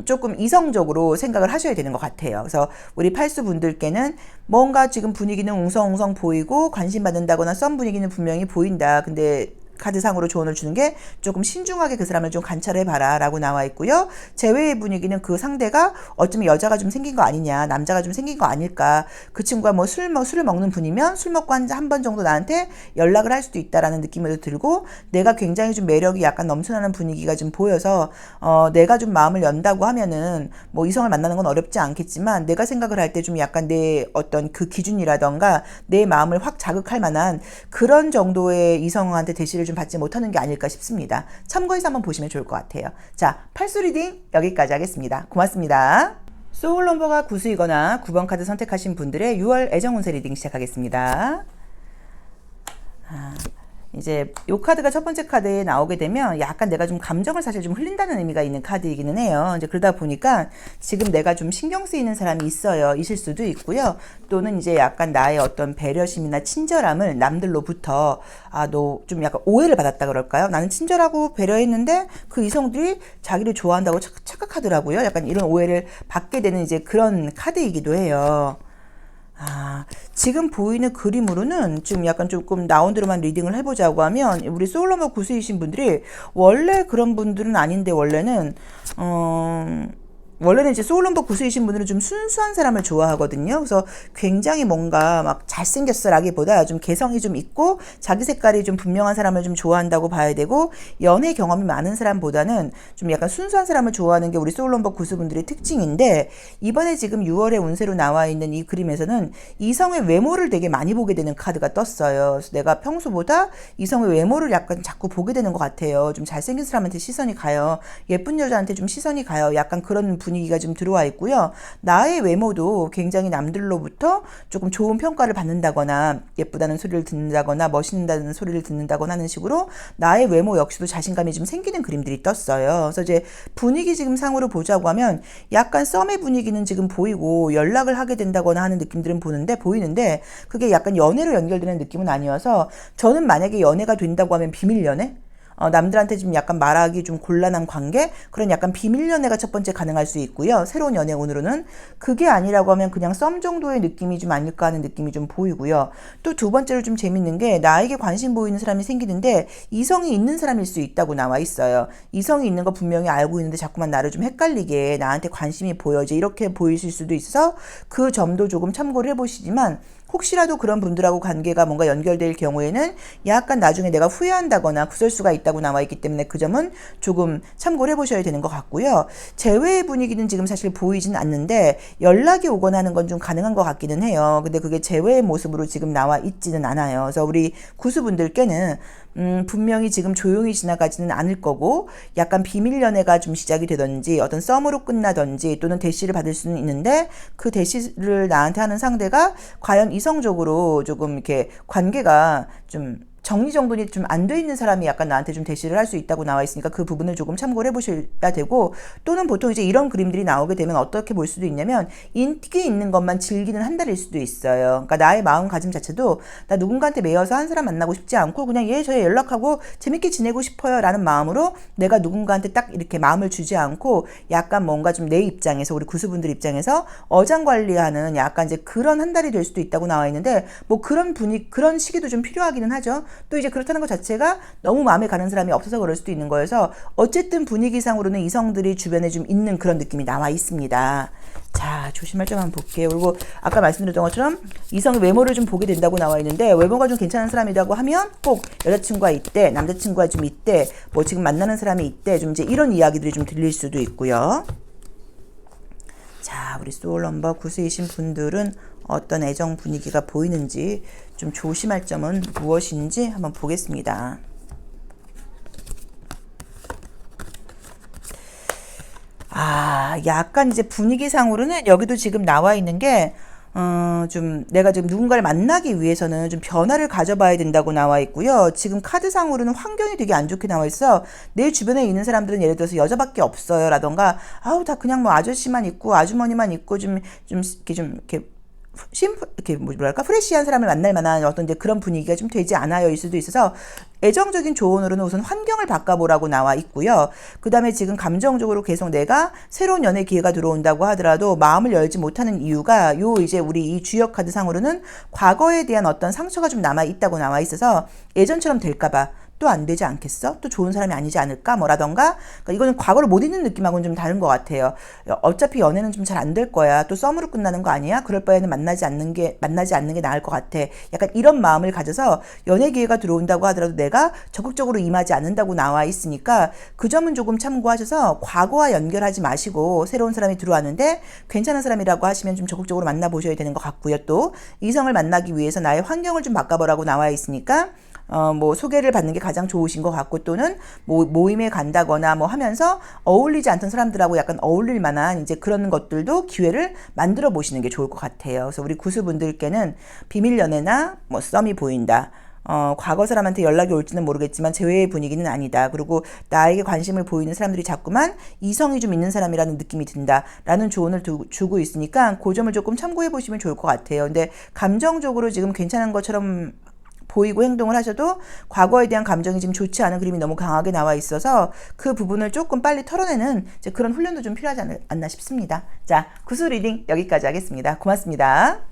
조금 이성적으로 생각을 하셔야 되는 것 같아요. 그래서 우리 팔수 분들께는 뭔가 지금 분위기는 웅성웅성 보이고 관심 받는다거나 썸 분위기는 분명히 보인다. 근데 카드상으로 조언을 주는 게 조금 신중하게 그 사람을 좀 관찰해봐라 라고 나와 있고요. 제외의 분위기는 그 상대가 어쩌면 여자가 좀 생긴 거 아니냐, 남자가 좀 생긴 거 아닐까, 그 친구가 뭐 술을 먹는 분이면 술 먹고 한 번 정도 나한테 연락을 할 수도 있다라는 느낌도 들고, 내가 굉장히 좀 매력이 약간 넘쳐나는 분위기가 좀 보여서 내가 좀 마음을 연다고 하면은 뭐 이성을 만나는 건 어렵지 않겠지만, 내가 생각을 할 때 좀 약간 내 어떤 그 기준이라던가 내 마음을 확 자극할 만한 그런 정도의 이성한테 대시를 좀 받지 못하는 게 아닐까 싶습니다. 참고해서 한번 보시면 좋을 것 같아요. 자, 팔수 리딩 여기까지 하겠습니다. 고맙습니다. 소울 넘버가 9수이거나 9번 카드 선택하신 분들의 6월 애정 운세 리딩 시작하겠습니다. 이제 요 카드가 첫 번째 카드에 나오게 되면 약간 내가 좀 감정을 사실 좀 흘린다는 의미가 있는 카드이기는 해요. 이제 그러다 보니까 지금 내가 좀 신경 쓰이는 사람이 있어요. 있을 수도 있고요. 또는 이제 약간 나의 어떤 배려심이나 친절함을 남들로부터 너 좀 약간 오해를 받았다 그럴까요? 나는 친절하고 배려했는데 그 이성들이 자기를 좋아한다고 착각하더라고요. 약간 이런 오해를 받게 되는 이제 그런 카드이기도 해요. 지금 보이는 그림으로는 좀 약간 조금 나온 대로만 리딩을 해보자고 하면, 우리 소울넘버 구수이신 분들이 원래 그런 분들은 아닌데, 원래는 이제 소울넘버 구수이신 분들은 좀 순수한 사람을 좋아하거든요. 그래서 굉장히 뭔가 막 잘생겼어라기보다 좀 개성이 좀 있고 자기 색깔이 좀 분명한 사람을 좀 좋아한다고 봐야 되고, 연애 경험이 많은 사람보다는 좀 약간 순수한 사람을 좋아하는 게 우리 소울넘버 구수분들의 특징인데, 이번에 지금 6월의 운세로 나와 있는 이 그림에서는 이성의 외모를 되게 많이 보게 되는 카드가 떴어요. 그래서 내가 평소보다 이성의 외모를 약간 자꾸 보게 되는 것 같아요. 좀 잘생긴 사람한테 시선이 가요. 예쁜 여자한테 좀 시선이 가요. 약간 그런 분위기가 좀 들어와 있고요. 나의 외모도 굉장히 남들로부터 조금 좋은 평가를 받는다거나, 예쁘다는 소리를 듣는다거나, 멋있다는 소리를 듣는다거나 하는 식으로 나의 외모 역시도 자신감이 좀 생기는 그림들이 떴어요. 그래서 이제 분위기 지금 상으로 보자고 하면 약간 썸의 분위기는 지금 보이고, 연락을 하게 된다거나 하는 느낌들은 보이는데 그게 약간 연애로 연결되는 느낌은 아니어서, 저는 만약에 연애가 된다고 하면 비밀 연애? 남들한테 좀 약간 말하기 좀 곤란한 관계, 그런 약간 비밀 연애가 첫 번째 가능할 수 있고요. 새로운 연애 운으로는 그게 아니라고 하면 그냥 썸 정도의 느낌이 좀 아닐까 하는 느낌이 좀 보이고요. 또 두 번째로 좀 재밌는 게, 나에게 관심 보이는 사람이 생기는데 이성이 있는 사람일 수 있다고 나와 있어요. 이성이 있는 거 분명히 알고 있는데 자꾸만 나를 좀 헷갈리게 나한테 관심이 보여지, 이렇게 보이실 수도 있어서 그 점도 조금 참고를 해보시지만, 혹시라도 그런 분들하고 관계가 뭔가 연결될 경우에는 약간 나중에 내가 후회한다거나 구설수가 있다고 나와 있기 때문에 그 점은 조금 참고를 해보셔야 되는 것 같고요. 재회의 분위기는 지금 사실 보이진 않는데 연락이 오거나 하는 건 좀 가능한 것 같기는 해요. 근데 그게 재회의 모습으로 지금 나와 있지는 않아요. 그래서 우리 구수분들께는 분명히 지금 조용히 지나가지는 않을 거고, 약간 비밀 연애가 좀 시작이 되든지 어떤 썸으로 끝나든지 또는 대시를 받을 수는 있는데, 그 대시를 나한테 하는 상대가 과연 이성적으로 조금 이렇게 관계가 좀 정리정돈이 좀 안 돼 있는 사람이 약간 나한테 좀 대시를 할 수 있다고 나와 있으니까 그 부분을 조금 참고를 해보셔야 되고, 또는 보통 이제 이런 그림들이 나오게 되면 어떻게 볼 수도 있냐면, 인기 있는 것만 즐기는 한 달일 수도 있어요. 그러니까 나의 마음가짐 자체도 나 누군가한테 매여서 한 사람 만나고 싶지 않고 그냥 저에 연락하고 재밌게 지내고 싶어요 라는 마음으로 내가 누군가한테 딱 이렇게 마음을 주지 않고, 약간 뭔가 좀 내 입장에서, 우리 구수분들 입장에서 어장관리하는 약간 이제 그런 한 달이 될 수도 있다고 나와 있는데, 뭐 그런 시기도 좀 필요하기는 하죠. 또 이제 그렇다는 것 자체가 너무 마음에 가는 사람이 없어서 그럴 수도 있는 거여서, 어쨌든 분위기상으로는 이성들이 주변에 좀 있는 그런 느낌이 나와 있습니다. 자, 조심할 점 한번 볼게요. 그리고 아까 말씀드렸던 것처럼 이성의 외모를 좀 보게 된다고 나와 있는데, 외모가 좀 괜찮은 사람이라고 하면 꼭 여자친구가 있대, 남자친구가 좀 있대, 뭐 지금 만나는 사람이 있대, 좀 이제 이런 이야기들이 좀 들릴 수도 있고요. 자, 우리 소울넘버 구수이신 분들은 어떤 애정 분위기가 보이는지, 좀 조심할 점은 무엇인지 한번 보겠습니다. 약간 이제 분위기상으로는 여기도 지금 나와 있는 게, 좀 내가 지금 누군가를 만나기 위해서는 좀 변화를 가져봐야 된다고 나와 있고요. 지금 카드상으로는 환경이 되게 안 좋게 나와 있어. 내 주변에 있는 사람들은 예를 들어서 여자밖에 없어요 라던가, 다 그냥 뭐 아저씨만 있고 아주머니만 있고 이렇게 이렇게 뭐랄까 프레시한 사람을 만날 만한 어떤 이제 그런 분위기가 좀 되지 않아요일 수도 있어서, 애정적인 조언으로는 우선 환경을 바꿔보라고 나와 있고요. 그 다음에 지금 감정적으로 계속 내가 새로운 연애 기회가 들어온다고 하더라도 마음을 열지 못하는 이유가, 이제 우리 이 주역 카드 상으로는 과거에 대한 어떤 상처가 좀 남아 있다고 나와 있어서 예전처럼 될까봐, 또 안 되지 않겠어? 또 좋은 사람이 아니지 않을까? 뭐라던가. 그러니까 이거는 과거를 못 잊는 느낌하고는 좀 다른 것 같아요. 어차피 연애는 좀 잘 안 될 거야. 또 썸으로 끝나는 거 아니야? 그럴 바에는 만나지 않는 게 나을 것 같아. 약간 이런 마음을 가져서 연애 기회가 들어온다고 하더라도 내가 적극적으로 임하지 않는다고 나와 있으니까 그 점은 조금 참고하셔서 과거와 연결하지 마시고 새로운 사람이 들어왔는데 괜찮은 사람이라고 하시면 좀 적극적으로 만나보셔야 되는 것 같고요. 또 이성을 만나기 위해서 나의 환경을 좀 바꿔보라고 나와 있으니까 뭐 소개를 받는 게 가장 좋으신 것 같고 또는 뭐 모임에 간다거나 뭐 하면서 어울리지 않던 사람들하고 약간 어울릴 만한 이제 그런 것들도 기회를 만들어 보시는 게 좋을 것 같아요. 그래서 우리 구수분들께는 비밀 연애나 뭐 썸이 보인다. 과거 사람한테 연락이 올지는 모르겠지만 제외의 분위기는 아니다. 그리고 나에게 관심을 보이는 사람들이 자꾸만 이성이 좀 있는 사람이라는 느낌이 든다라는 조언을 주고 있으니까 그 점을 조금 참고해 보시면 좋을 것 같아요. 근데 감정적으로 지금 괜찮은 것처럼 보이고 행동을 하셔도 과거에 대한 감정이 지금 좋지 않은 그림이 너무 강하게 나와 있어서 그 부분을 조금 빨리 털어내는 이제 그런 훈련도 좀 필요하지 않나 싶습니다. 자, 구수 리딩 여기까지 하겠습니다. 고맙습니다.